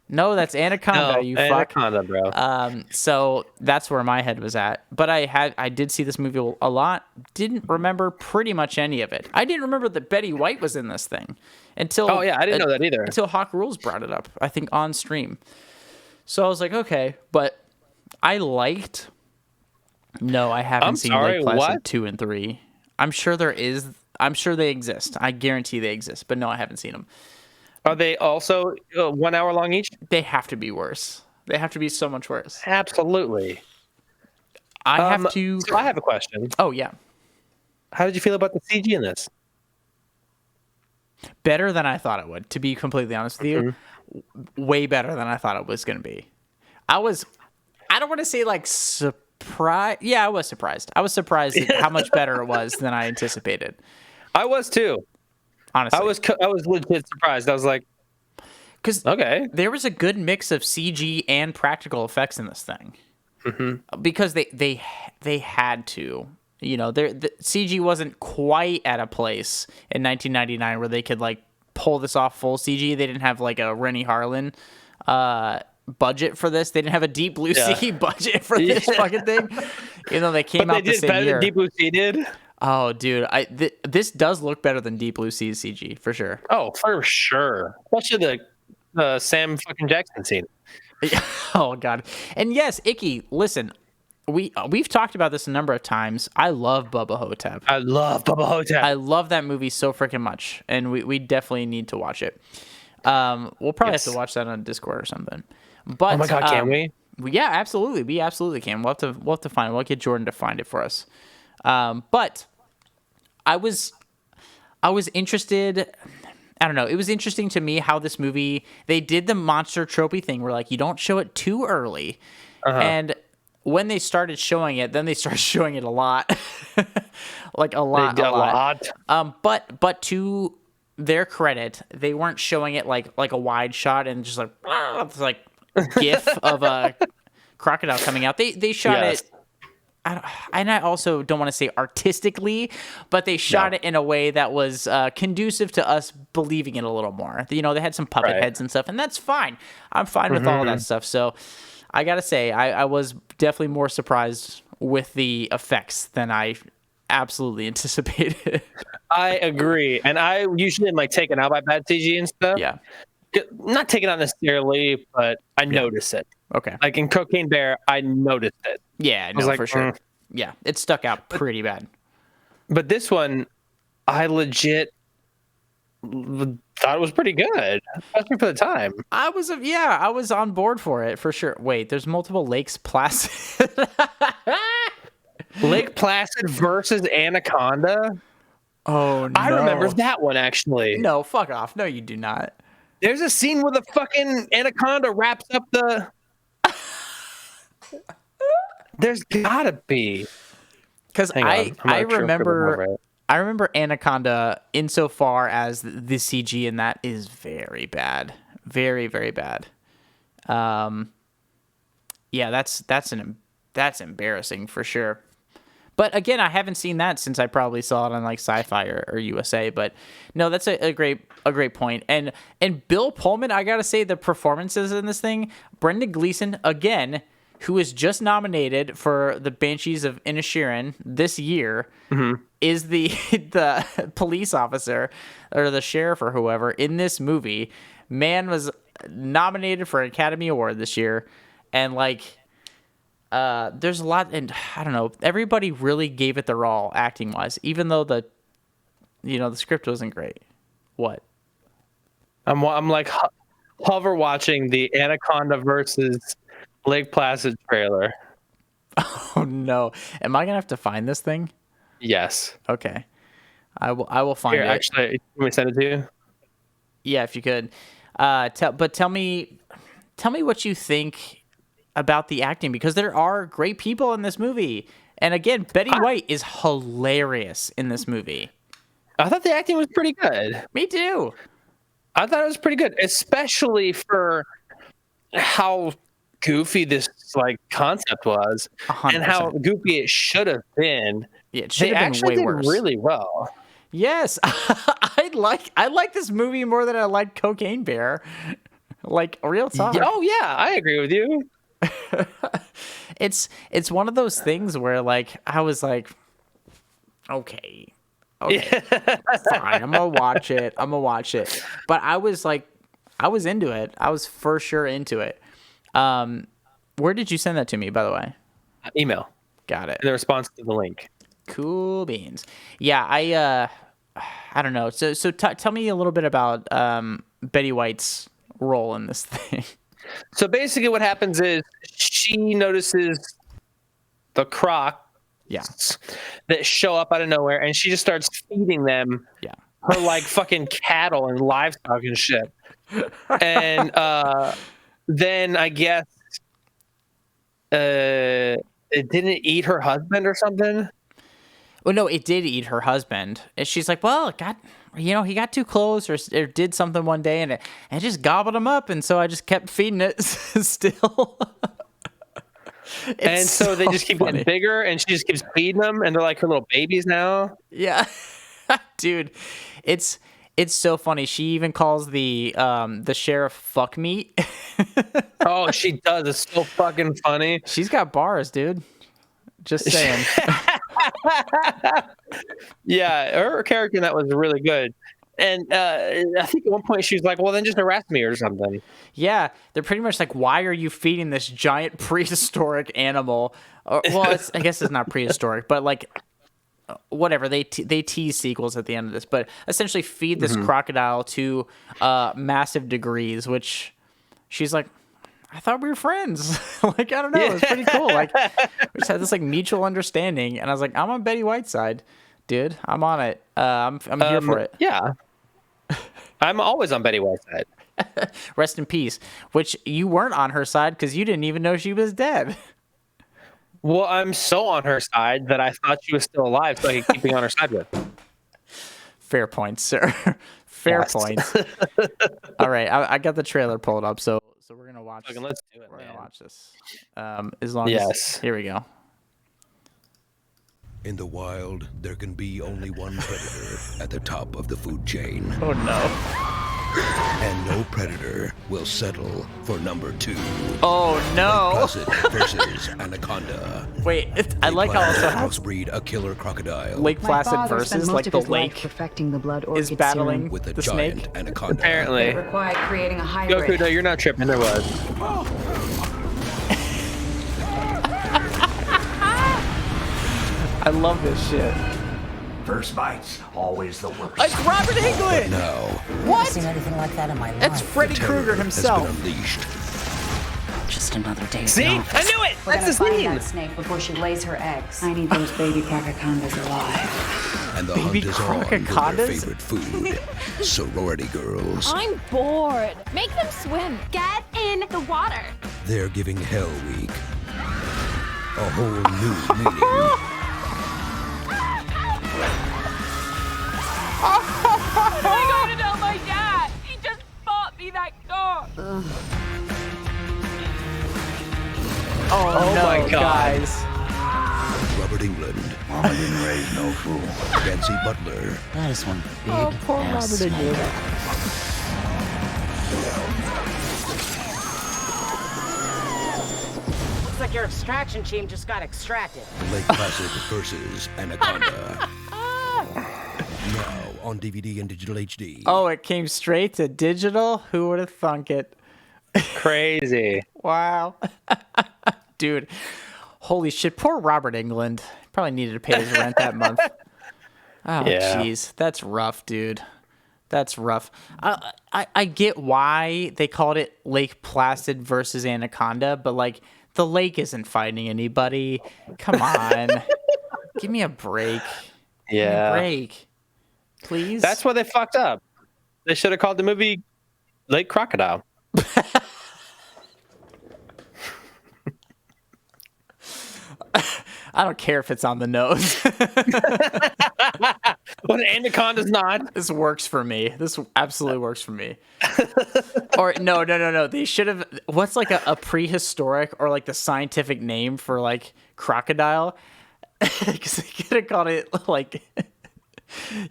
No, that's Anaconda. You Anaconda, fuck, bro. So that's where my head was at. But I did see this movie a lot. Didn't remember pretty much any of it. I didn't remember that Betty White was in this thing until. Oh yeah, I didn't know that either. Until Hawk Rules brought it up, I think on stream. So I was like, okay, but I liked. No, I haven't seen Lake Placid 2 and 3. I'm sure there is. I'm sure they exist. I guarantee they exist. But no, I haven't seen them. Are they also 1 hour long each? They have to be worse. They have to be so much worse. Absolutely. I have to. So I have a question. Oh yeah. How did you feel about the CG in this? Better than I thought it would. To be completely honest with you, way better than I thought it was going to be. I don't want to say like surprised. Yeah, I was surprised. I was surprised at how much better it was than I anticipated. I was too. Honestly, I was legit surprised. I was like, because okay, there was a good mix of CG and practical effects in this thing. Because they had to. You know, the CG wasn't quite at a place in 1999 where they could like pull this off full CG. They didn't have like a Rennie Harlan budget for this. They didn't have a Deep Blue Sea budget for this fucking thing. You know, they came out the same better year. than Deep Blue Sea did. Oh, dude, this does look better than Deep Blue Sea's CG for sure. Oh, for sure. Especially the Sam fucking Jackson scene. Oh God, and yes, Icky. Listen, we've talked about this a number of times. I love Bubba Hotep. I love Bubba Hotep. I love that movie so freaking much, and we definitely need to watch it. We'll probably have to watch that on Discord or something. But oh my God, can we? Yeah, absolutely. We absolutely can. We'll have to find it. We'll get Jordan to find it for us. But I was interested. I don't know. It was interesting to me how this movie, they did the monster tropey thing where like you don't show it too early. And when they started showing it, then they started showing it a lot. Like a lot. But to their credit, they weren't showing it like a wide shot and just like gif of a crocodile coming out. They shot it. And I also don't want to say artistically, but they shot it in a way that was conducive to us believing it a little more. You know, they had some puppet heads and stuff, and that's fine. I'm fine with all of that stuff. So I got to say, I was definitely more surprised with the effects than I absolutely anticipated. I agree. And I usually am like taken out by bad CG and stuff. Yeah. Not taken out necessarily, but I notice it. Okay. Like in Cocaine Bear, I noticed it. Yeah, no, for sure. Yeah, it stuck out pretty bad. But this one, I legit thought it was pretty good, especially for the time. I was on board for it for sure. Wait, there's multiple Lakes Placid. Lake Placid versus Anaconda. Oh no! I remember that one actually. No, fuck off. No, you do not. There's a scene where the fucking anaconda wraps up the. There's gotta be. Because I remember Anaconda insofar as the CG in that is very bad, very very bad. Yeah, that's embarrassing for sure. But again, I haven't seen that since I probably saw it on like Sci-Fi or USA. But no, that's a great point. And Bill Pullman, I gotta say the performances in this thing, Brendan Gleeson again, who is just nominated for the Banshees of Inisherin this year, is the police officer or the sheriff or whoever in this movie. Man was nominated for an Academy Award this year, and like. There's a lot, and I don't know. Everybody really gave it their all, acting wise, even though the script wasn't great. What? I'm like hover watching the Anaconda versus Lake Placid trailer. Oh no! Am I gonna have to find this thing? Yes. Okay. I will find Here, it. actually, let me send it to you. Yeah, if you could. Tell me what you think about the acting, because there are great people in this movie. And again, Betty White is hilarious in this movie. I thought the acting was pretty good. Me too. I thought it was pretty good, especially for how goofy this like concept was 100%. and how goofy it should have been. Yeah, it should have been way worse. Really well. Yes, I like this movie more than I like Cocaine Bear. Like, real talk. Oh yeah, I agree with you. It's one of those things where like I was like, okay, fine, I'm gonna watch it. But I was into it. I was for sure into it. Where did you send that to me, by the way? Email. Got it. In the response to the link. Cool beans. Yeah, I don't know. So tell me a little bit about Betty White's role in this thing. So basically what happens is she notices the crocs that show up out of nowhere, and she just starts feeding them her like fucking cattle and livestock and shit. And then I guess it didn't eat her husband or something. Well, no, it did eat her husband. And she's like, well, he got too close or did something one day and it just gobbled him up. And so I just kept feeding it still. And so they just keep getting bigger and she just keeps feeding them. And they're like her little babies now. Yeah. Dude, it's It's so funny. She even calls the sheriff fuck meat. Oh, she does. It's so fucking funny. She's got bars, dude. Just saying. Yeah, her character in that was really good. And I think at one point she was like, well, then just arrest me or something. Yeah, they're pretty much like, why are you feeding this giant prehistoric animal? I guess it's not prehistoric, but like, whatever. They tease sequels at the end of this, but essentially feed this crocodile to massive degrees, which she's like, I thought we were friends. Like, I don't know. It's pretty cool. Like, we just had this like mutual understanding, and I was like, I'm on Betty White's side, dude. I'm on it. I'm here for it. Yeah. I'm always on Betty White's side. Rest in peace. Which you weren't on her side because you didn't even know she was dead. Well, I'm so on her side that I thought she was still alive, so I could keep being on her side with. Fair point, sir. Fair point. All right, I got the trailer pulled up, so we're gonna watch. Okay, let's do it. We're Man. gonna watch this. As long as here we go. In the wild, there can be only one predator at the top of the food chain. Oh no. And no predator will settle for number 2. Oh no. Placid versus Anaconda. Wait, I like how also has breed a killer crocodile Lake Placid versus like the lake perfecting the blood is battling with a the giant snake. anaconda. Apparently. required creating a hybrid. Goku, no, you're not tripping. There was. I love this shit. First bite's always the worst. It's Robert Englund. Now, What? Seen anything like that in my life. That's Freddy Krueger has himself. been unleashed. Just another day. See? I knew it! We're That's gonna the find scene! that snake before she lays her eggs. I need those baby crococondas alive. And the Baby hunt is on for their crococondas? favorite food. Sorority girls. I'm bored. Make them swim. Get in the water. They're giving Hell Week a whole new meaning. I'm going to tell my dad. He just bought me that car. Oh no, my God. guys. Robert Englund, Mama didn't raise no fool. Nancy Butler, That is one big Poor ass Robert snake. Englund. Looks like your extraction team just got extracted. Lake Placid versus Anaconda. Now on DVD and digital HD. Oh, it came straight to digital? Who would have thunk it? Crazy. Wow. Dude, holy shit. Poor Robert Englund. Probably needed to pay his rent that month. Oh, Yeah. jeez. That's rough, dude. That's rough. I get why they called it Lake Placid versus Anaconda, but, like, the lake isn't fighting anybody. Come on. Give me a break. Give me a Yeah. break. Please? That's why they fucked up. They should have called the movie Lake Crocodile. I don't care if it's on the nose. Well, the Anaconda's not. This works for me. This absolutely works for me. Or no. They should have. What's like a prehistoric or like the scientific name for like crocodile? Because they could have called it like.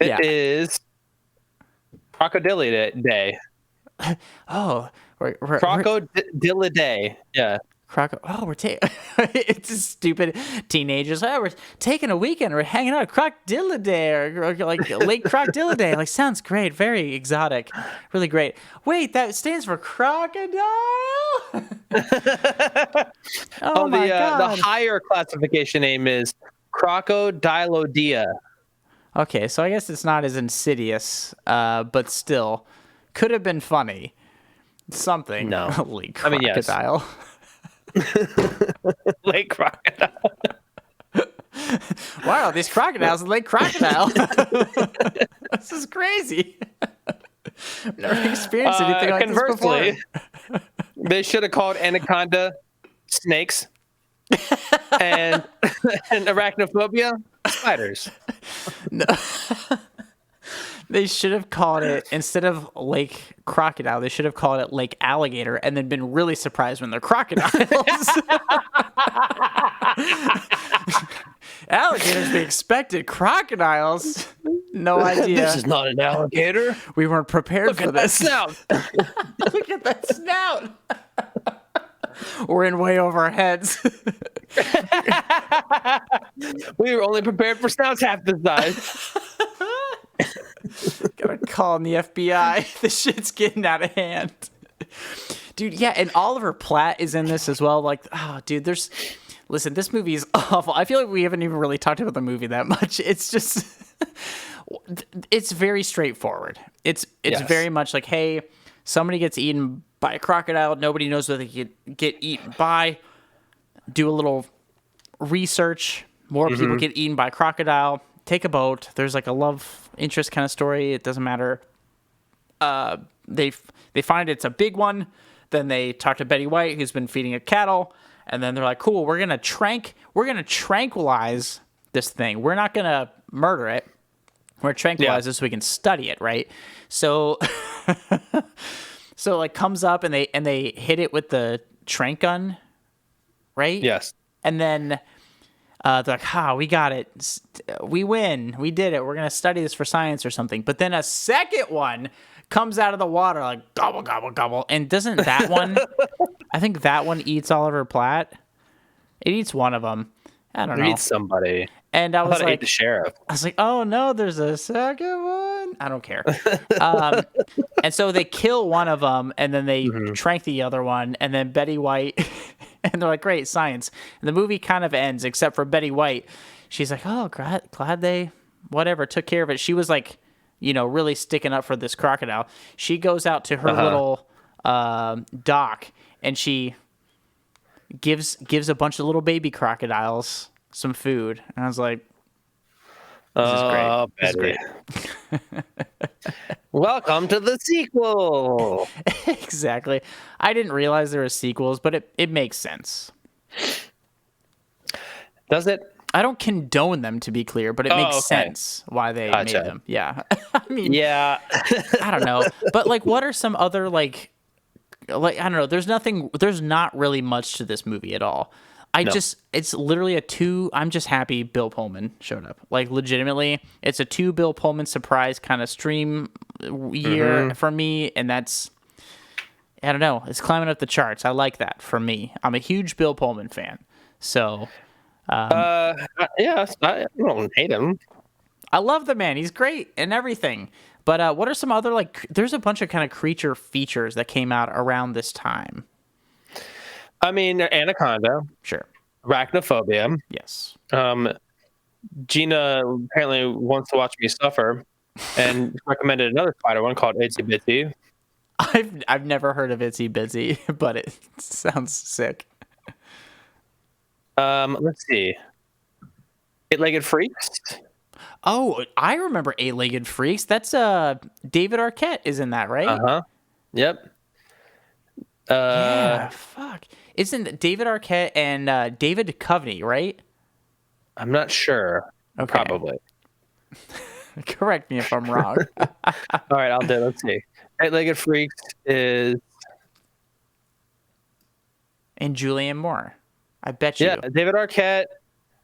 It is Crocodile Day. Oh, we're Crocodile Day. Yeah. we're taking. It's just stupid teenagers. Oh, we're taking a weekend. We're hanging out at Crocodile Day or like Lake Crocodile Day. Like, sounds great. Very exotic. Really great. Wait, that stands for crocodile? Oh my God. The higher classification name is Crocodilodea. Okay, so I guess it's not as insidious, but still, could have been funny. Something. No. Lake I mean, yes. Crocodile. Lake Crocodile. Wow, these crocodiles in Lake Crocodile. This is crazy. I've never experienced anything like this Conversely, before. they should have called Anaconda snakes and arachnophobia spiders. No. They should have called it, instead of Lake Crocodile, they should have called it Lake Alligator and then been really surprised when they're crocodiles. Alligators be expected. Crocodiles? No idea. This is not an alligator. We weren't prepared Look for at that this. snout. Look at that snout. We're in way over our heads. We were only prepared for snouts half the size. Gotta call in the FBI. This shit's getting out of hand. Dude, yeah, and Oliver Platt is in this as well. Like, oh, dude, listen, this movie is awful. I feel like we haven't even really talked about the movie that much. It's just, it's very straightforward. It's very much like, hey, somebody gets eaten by a crocodile. Nobody knows what they get eaten by. Do a little research. More people get eaten by a crocodile. Take a boat. There's like a love interest kind of story. It doesn't matter. They find it's a big one. Then they talk to Betty White, who's been feeding it cattle, and then they're like, "Cool, we're gonna tranquilize this thing. We're not gonna murder it. We're gonna tranquilize it so we can study it, right?" So, so like comes up and they hit it with the trank gun, right? Yes. And then they're like, we got it. We win. We did it. We're gonna study this for science or something. But then a second one comes out of the water like gobble, gobble, gobble. And doesn't that one, I think that one eats Oliver Platt. It eats one of them. I don't know. It eats somebody. And I was thought it ate like, the sheriff. I was like, oh no, there's a second one. I don't care. And so they kill one of them and then they trank the other one. And then Betty White, and they're like, great, science. And the movie kind of ends except for Betty White. She's like, oh, glad they, whatever, took care of it. She was like, really sticking up for this crocodile. She goes out to her little dock and she gives a bunch of little baby crocodiles some food. And I was like, this is great. This is great. Welcome to the sequel. Exactly. I didn't realize there were sequels, but it makes sense. Does it? I don't condone them, to be clear, but it makes sense why they made them. Yeah. I mean, yeah. I don't know. But like, what are some other like, I don't know. There's not really much to this movie at all. It's literally I'm just happy Bill Pullman showed up. Like, legitimately, it's a 2 Bill Pullman surprise kind of stream year for me. And that's, I don't know. It's climbing up the charts. I like that for me. I'm a huge Bill Pullman fan. So, yeah, I don't hate him. I love the man. He's great and everything. But what are some other, like, there's a bunch of kind of creature features that came out around this time. I mean, Anaconda. Sure. Arachnophobia. Yes. Gina apparently wants to watch me suffer and recommended another spider one called Itsy Bitsy. I've never heard of Itsy Bitsy, but it sounds sick. Let's see. Eight-Legged Freaks. Oh, I remember Eight-Legged Freaks. That's David Arquette is in that, right? Uh-huh. Yep. Yeah, fuck. Isn't David Arquette and David Duchovny, right? I'm not sure. Okay. Probably. Correct me if I'm wrong. All right, I'll do it. Let's see. Eight-Legged Freaks is... And Julianne Moore. I bet you. Yeah, David Arquette,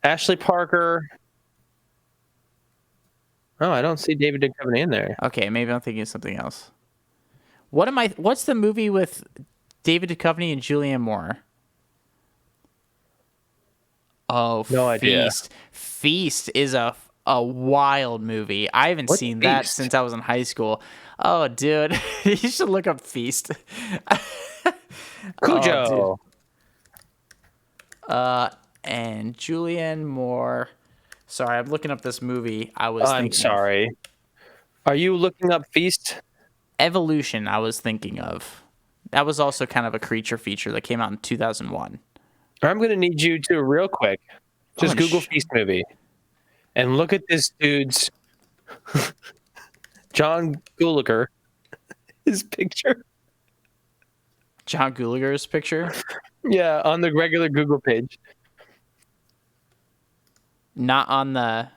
Ashley Parker. Oh, I don't see David Duchovny in there. Okay, maybe I'm thinking of something else. What's the movie with David Duchovny and Julianne Moore? Oh, no idea. Feast is a wild movie. I haven't seen that since I was in high school. Oh, dude, you should look up Feast. Cujo. And Julianne Moore. Sorry, I'm looking up this movie. I'm sorry. Are you looking up Feast? Evolution, I was thinking of. That was also kind of a creature feature that came out in 2001. I'm going to need you to, real quick, just Google Feast movie and look at this dude's John Gulager, his picture. John Gulager's picture? Yeah, on the regular Google page. Not on the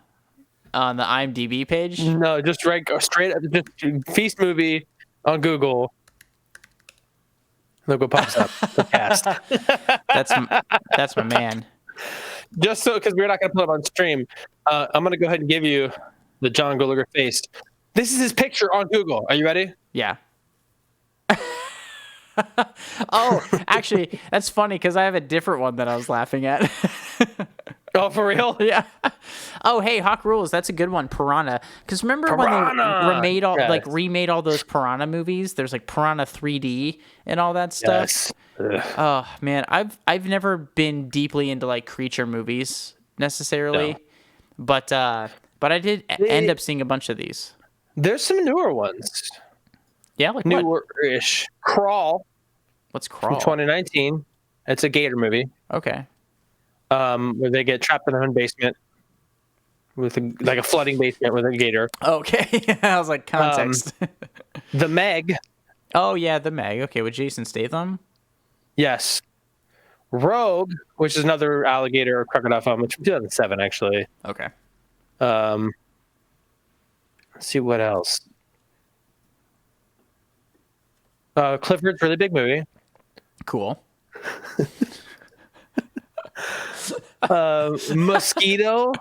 IMDb page? No, just straight up, just Feast movie on Google. Look what pops up. The cast. That's my man. Just so, because we're not going to put it on stream, I'm going to go ahead and give you the John Gallagher face. This is his picture on Google. Are you ready? Yeah. Oh, actually, that's funny because I have a different one that I was laughing at. Oh, for real? Yeah. Oh, hey, Hawk Rules. That's a good one. Piranha. Because remember when they remade all those Piranha movies? There's like Piranha 3D and all that stuff. Yes. Oh man, I've never been deeply into like creature movies necessarily, No. but I did end up seeing a bunch of these. There's some newer ones. Yeah, like what? Newer-ish. Crawl. What's Crawl? From 2019. It's a gator movie. Okay. Where they get trapped in their own basement with a flooding basement with a gator. Okay. I was like, context. The Meg. Oh yeah, The Meg. Okay, with Jason Statham. Yes. Rogue, which is another alligator or crocodile film, which was 2007 actually. Okay. Let's see what else. Clifford's really big movie. Cool. Mosquito.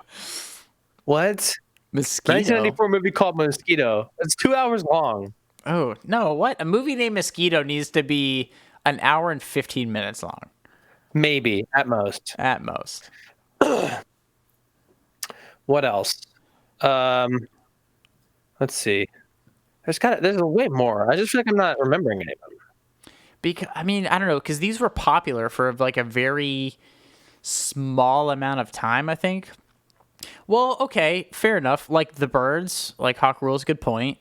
What? Mosquito. 1994 movie called Mosquito. It's 2 hours long. Oh no! What? A movie named Mosquito needs to be an hour and 15 minutes long. Maybe at most. At most. What else? Let's see. There's a way more. I just feel like I'm not remembering any of them. Because I mean, I don't know, because these were popular for like a very small amount of time, I think. Well, okay, fair enough. Like The Birds, like Hawk Rules, good point.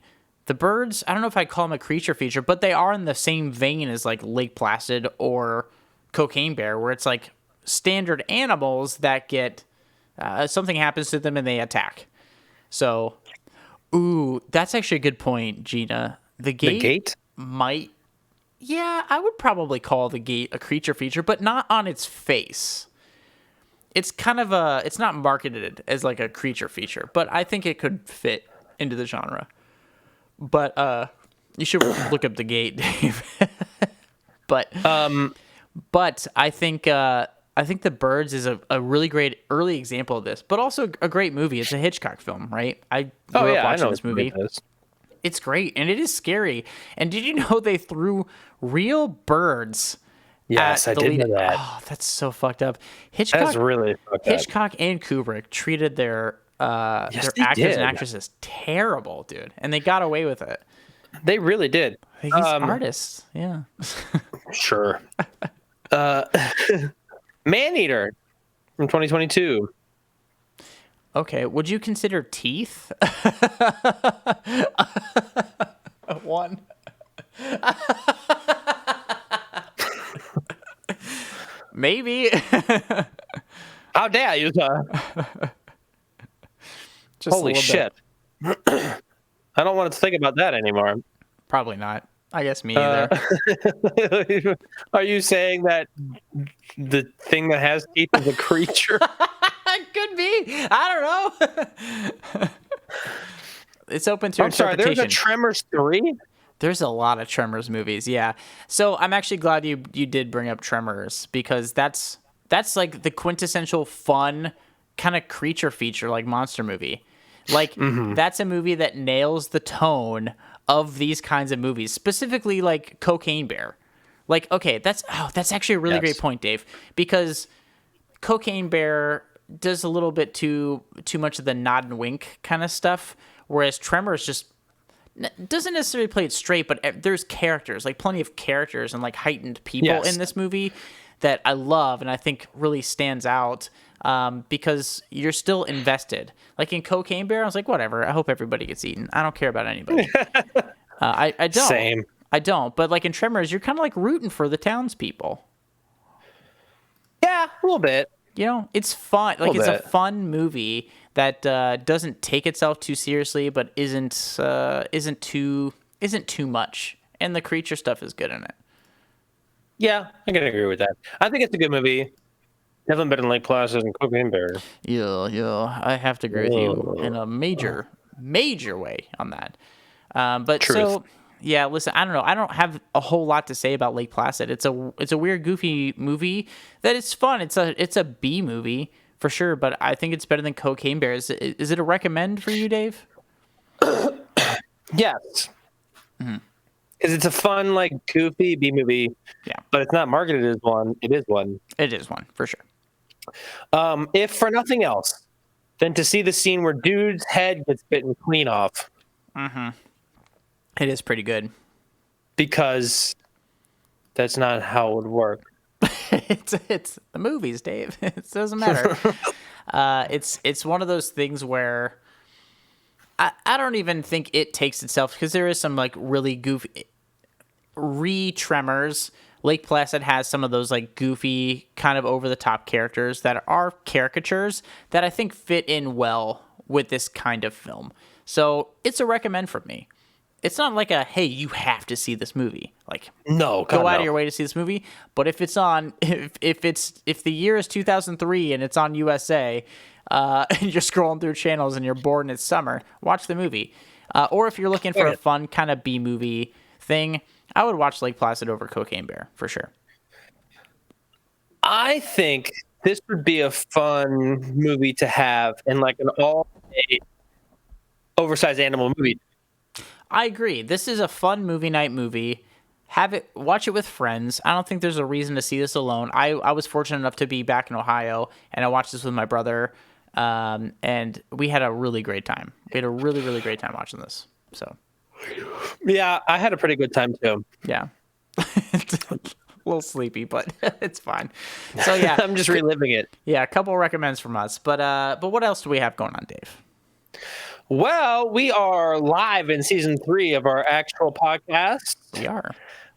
The Birds, I don't know if I'd call them a creature feature, but they are in the same vein as like Lake Placid or Cocaine Bear, where it's like standard animals that get something happens to them and they attack. So, ooh, that's actually a good point, Gina. The Gate might. Yeah, I would probably call The Gate a creature feature, but not on its face. It's kind of it's not marketed as like a creature feature, but I think it could fit into the genre. But you should look up The Gate, Dave. but I think The Birds is a really great early example of this, but also a great movie. It's a Hitchcock film, right? I grew up watching this movie. It's great, and it is scary. And did you know they threw real birds? Yes, I did know that. Oh, that's so fucked up. Hitchcock, that's really fucked up. Hitchcock and Kubrick treated their actors and actresses terrible, dude, and they got away with it. They really did. These artists, yeah. Sure. Maneater from 2022. Okay, would you consider Teeth one? Maybe. How dare you, sir? Holy shit. I don't want to think about that anymore. Probably not. I guess me either. Are you saying that the thing that has teeth is a creature? It could be. I don't know. It's open to interpretation. Sorry, there's a Tremors 3? There's a lot of Tremors movies, yeah. So I'm actually glad you did bring up Tremors, because that's like the quintessential fun kind of creature feature, like monster movie. Like that's a movie that nails the tone of these kinds of movies, specifically like Cocaine Bear. Like, okay, that's actually a really great point, Dave, because Cocaine Bear does a little bit too much of the nod and wink kind of stuff, whereas Tremors just doesn't necessarily play it straight, but there's characters, like plenty of characters and like heightened people in this movie that I love and I think really stands out because you're still invested. Like in Cocaine Bear, I was like, whatever, I hope everybody gets eaten. I don't care about anybody. I don't. Same. I don't. But like in Tremors, you're kind of like rooting for the townspeople. Yeah, a little bit. You know, it's fun. Like it's a fun movie that doesn't take itself too seriously, but isn't too much. And the creature stuff is good in it. Yeah, I can agree with that. I think it's a good movie. Definitely better than Lake Placid and Cocaine Bear. Yeah, I have to agree with you in a major way on that. But Truth. So yeah, listen, I don't know. I don't have a whole lot to say about Lake Placid. It's a weird, goofy movie that is fun. It's a B movie for sure, but I think it's better than Cocaine Bear. Is it a recommend for you, Dave? Yes. Because it's a fun, like, goofy B movie. Yeah. But it's not marketed as one. It is one. It is one, for sure. If for nothing else, than to see the scene where dude's head gets bitten clean off. It is pretty good. Because that's not how it would work. It's the movies, Dave. It doesn't matter. It's one of those things where I don't even think it takes itself, because there is some like really goofy Tremors. Lake Placid has some of those like goofy, kind of over the top characters that are caricatures that I think fit in well with this kind of film. So it's a recommend for me. It's not like a, hey, you have to see this movie. Like, no, go out of your way to see this movie. But if it's on, if the year is 2003 and it's on USA, and you're scrolling through channels and you're bored and it's summer, watch the movie. Or if you're looking for a fun kind of B movie thing, I would watch Lake Placid over Cocaine Bear for sure. I think this would be a fun movie to have in like an all-day oversized animal movie. I agree. This is a fun movie night movie. Watch it with friends. I don't think there's a reason to see this alone. I was fortunate enough to be back in Ohio, and I watched this with my brother, and we had a really great time. We had a really, really great time watching this. So, yeah, I had a pretty good time too. Yeah, a little sleepy, but it's fine. So yeah, I'm just reliving it. Yeah, a couple recommends from us, but what else do we have going on, Dave? Well, we are live in season 3 of our actual podcast. We are.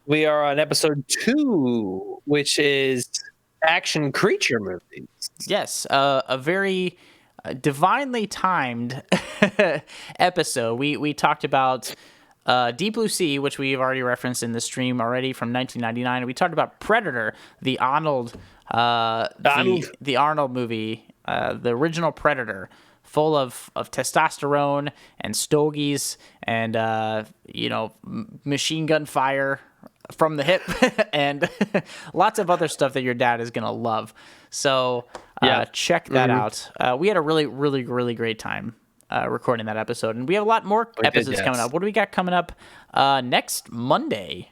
We are on episode 2, which is action creature movies. Yes, a very divinely timed episode. We talked about Deep Blue Sea, which we've already referenced in the stream already from 1999. We talked about Predator, the Arnold movie, the original Predator, full of testosterone and stogies and machine gun fire from the hip and lots of other stuff that your dad is gonna love. So check that out. We had a really, really, really great time recording that episode, and we have a lot more episodes coming up. What do we got coming up next Monday?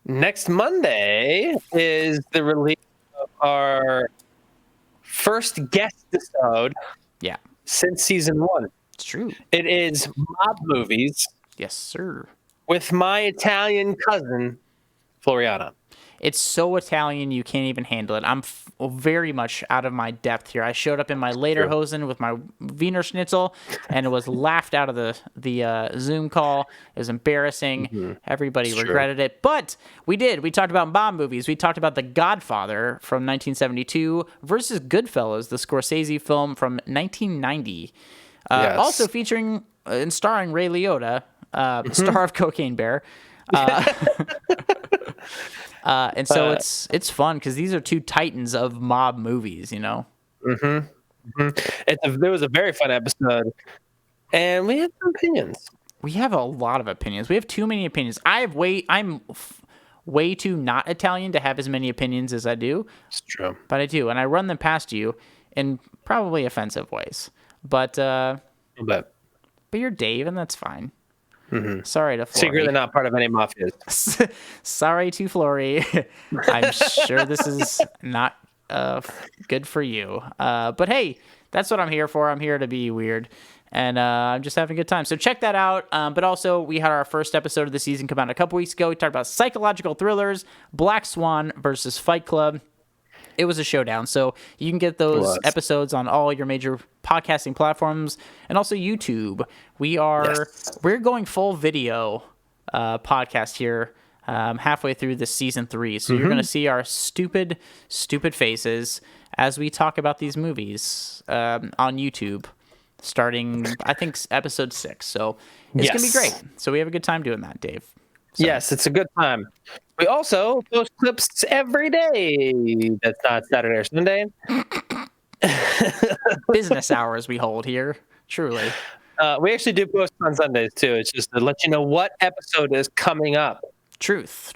Next Monday is the release of our first guest episode. Yeah. Since season 1. It's true. It is mob movies. Yes, sir. With my Italian cousin, Floriana. It's so Italian you can't even handle it. I'm very much out of my depth here. I showed up in my lederhosen with my Wiener Schnitzel, and it was laughed out of the Zoom call. It was embarrassing. Everybody regretted it. But we did. We talked about mob movies. We talked about The Godfather from 1972 versus Goodfellas, the Scorsese film from 1990. Also featuring and starring Ray Liotta, star of Cocaine Bear. And so it's fun because these are two titans of mob movies, you know. It was a very fun episode, and we have some opinions. We have a lot of opinions. We have too many opinions. I'm way too not Italian to have as many opinions as I do. It's true, but I do, and I run them past you in probably offensive ways. But you're Dave, and that's fine. Sorry to Flory. Secretly not part of any mafias. Sorry to Flory. I'm sure this is not good for you. But hey, that's what I'm here for. I'm here to be weird. And I'm just having a good time. So check that out. But also, we had our first episode of the season come out a couple weeks ago. We talked about psychological thrillers, Black Swan versus Fight Club. It was a showdown. So you can get those episodes on all your major podcasting platforms and also YouTube. We're going full video podcast here halfway through this season 3. So you're going to see our stupid faces as we talk about these movies on YouTube starting, I think, episode 6. So it's going to be great. So we have a good time doing that, Dave. So. Yes, it's a good time. We also post clips every day. That's not Saturday or Sunday. Business hours we hold here, truly. We actually do post on Sundays, too. It's just to let you know what episode is coming up. Truth.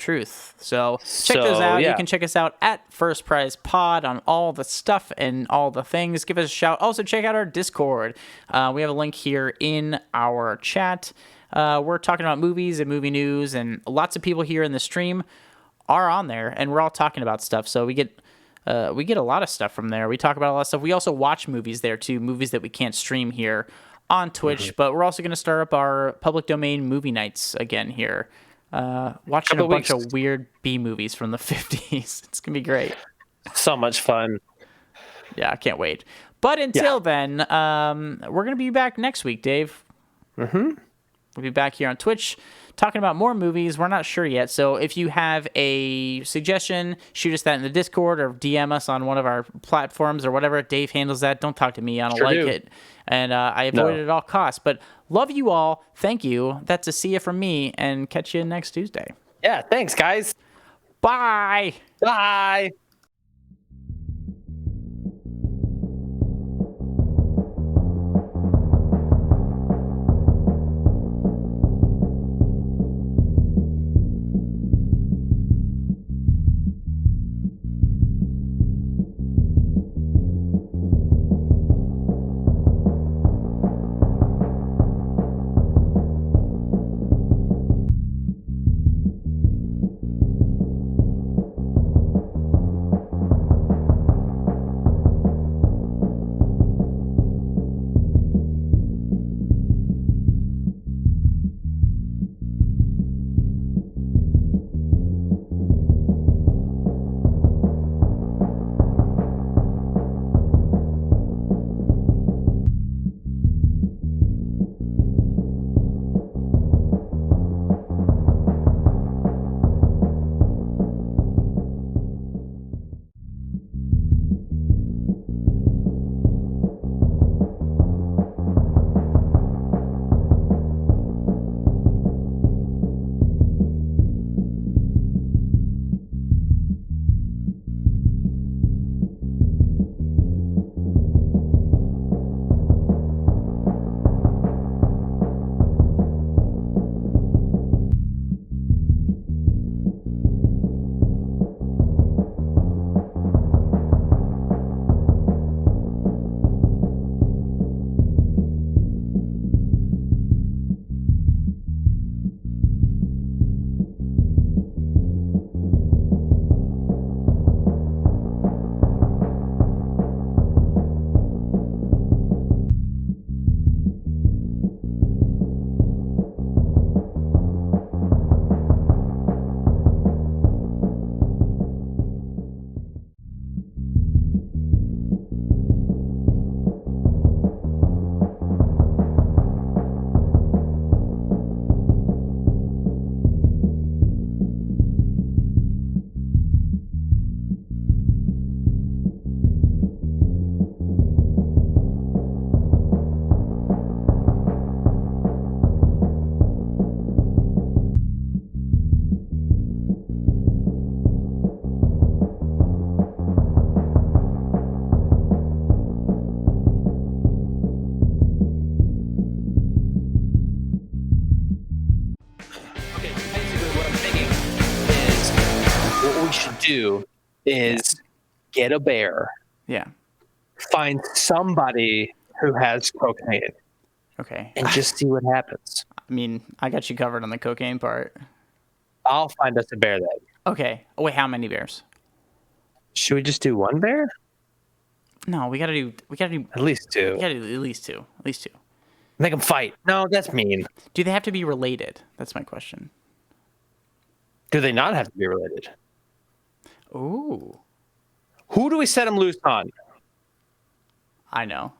So check those out. Yeah. You can check us out at First Prize Pod on all the stuff and all the things. Give us a shout. Also, check out our Discord. We have a link here in our chat. we're talking about movies and movie news, and lots of people here in the stream are on there, and we're all talking about stuff. So we get a lot of stuff from there. We talk about a lot of stuff. We also watch movies there too, movies that we can't stream here on Twitch. But we're also going to start up our public domain movie nights again here, watching a bunch of weird B movies from the 50s. It's gonna be great. So much fun. Yeah, I can't wait. But until then, we're gonna be back next week, Dave. We'll be back here on Twitch talking about more movies. We're not sure yet. So if you have a suggestion, shoot us that in the Discord or DM us on one of our platforms or whatever. Dave handles that. Don't talk to me. I don't like it. And I avoid it at all costs. But love you all. Thank you. That's a see you from me. And catch you next Tuesday. Yeah, thanks, guys. Bye. Bye. Do is get a bear. Yeah. Find somebody who has cocaine. Okay. And just see what happens. I mean, I got you covered on the cocaine part. I'll find us a bear then. Okay. Oh, wait, how many bears? Should we just do one bear? No, we gotta do at least two. We gotta do at least two. At least two. Make them fight. No, that's mean. Do they have to be related? That's my question. Do they not have to be related? Ooh. Who do we set them loose on? I know.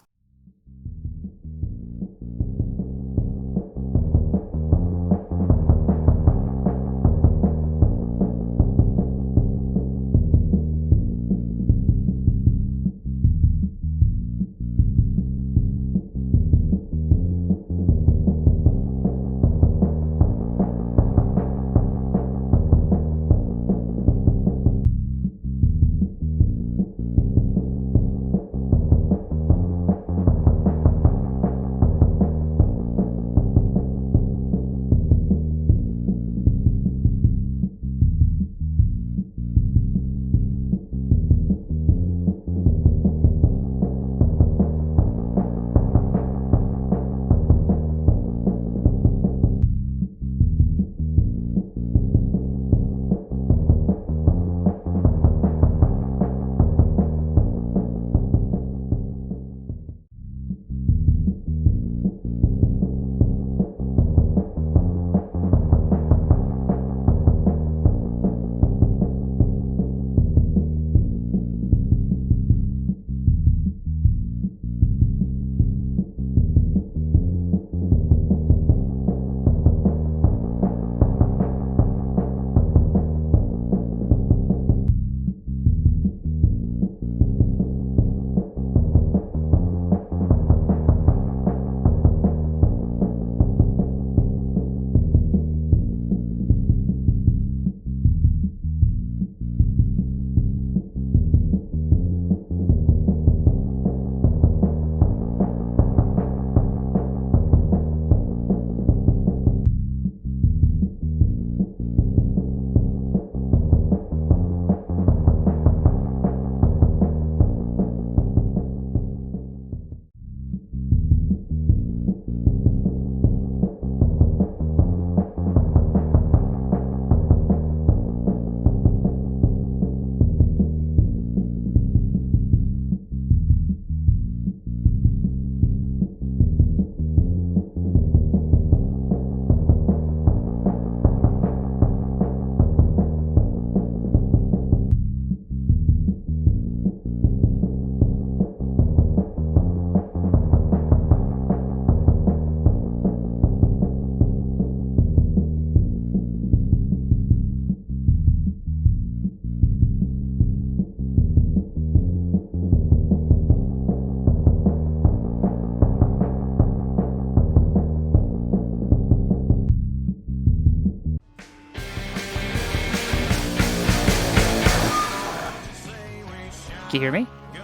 Can you hear me? Yes,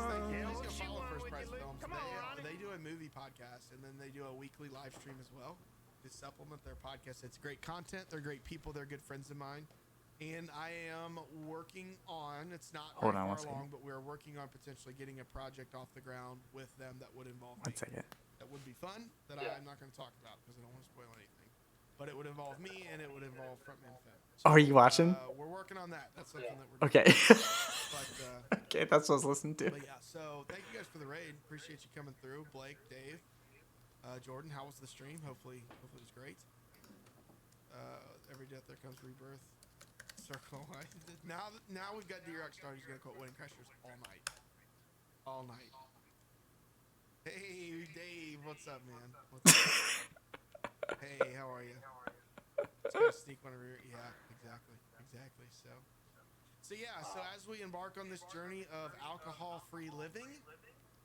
thank you. Please go follow First Prize Films. They do a movie podcast, and then they do a weekly live stream as well to supplement their podcast. It's great content. They're great people. They're good friends of mine. And I am working on, it's not very far along, but we're working on potentially getting a project off the ground with them that would involve me. 1 second. That would be fun, that I'm not going to talk about because I don't want to spoil anything. But it would involve me, and it would involve Frontman Fed. So, Are you watching? We're working on that. That's something that we're doing. Okay. But, Okay, that's what I was listening to. but yeah, so thank you guys for the raid. Appreciate you coming through. Blake, Dave, Jordan, how was the stream? Hopefully it was great. Every death there comes rebirth. Circle of life. Now we've got D-Rock Star who's gonna quote Wedding Crashers all night. Hey Dave, what's up, man? What's up? Hey, how are you? It's gonna sneak one over here. Yeah, exactly. So yeah, so as we embark on this journey of alcohol-free living,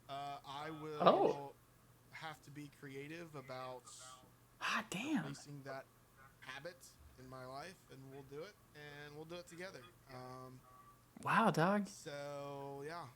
I will have to be creative about releasing that habit in my life, and we'll do it together. Wow, dog. So yeah,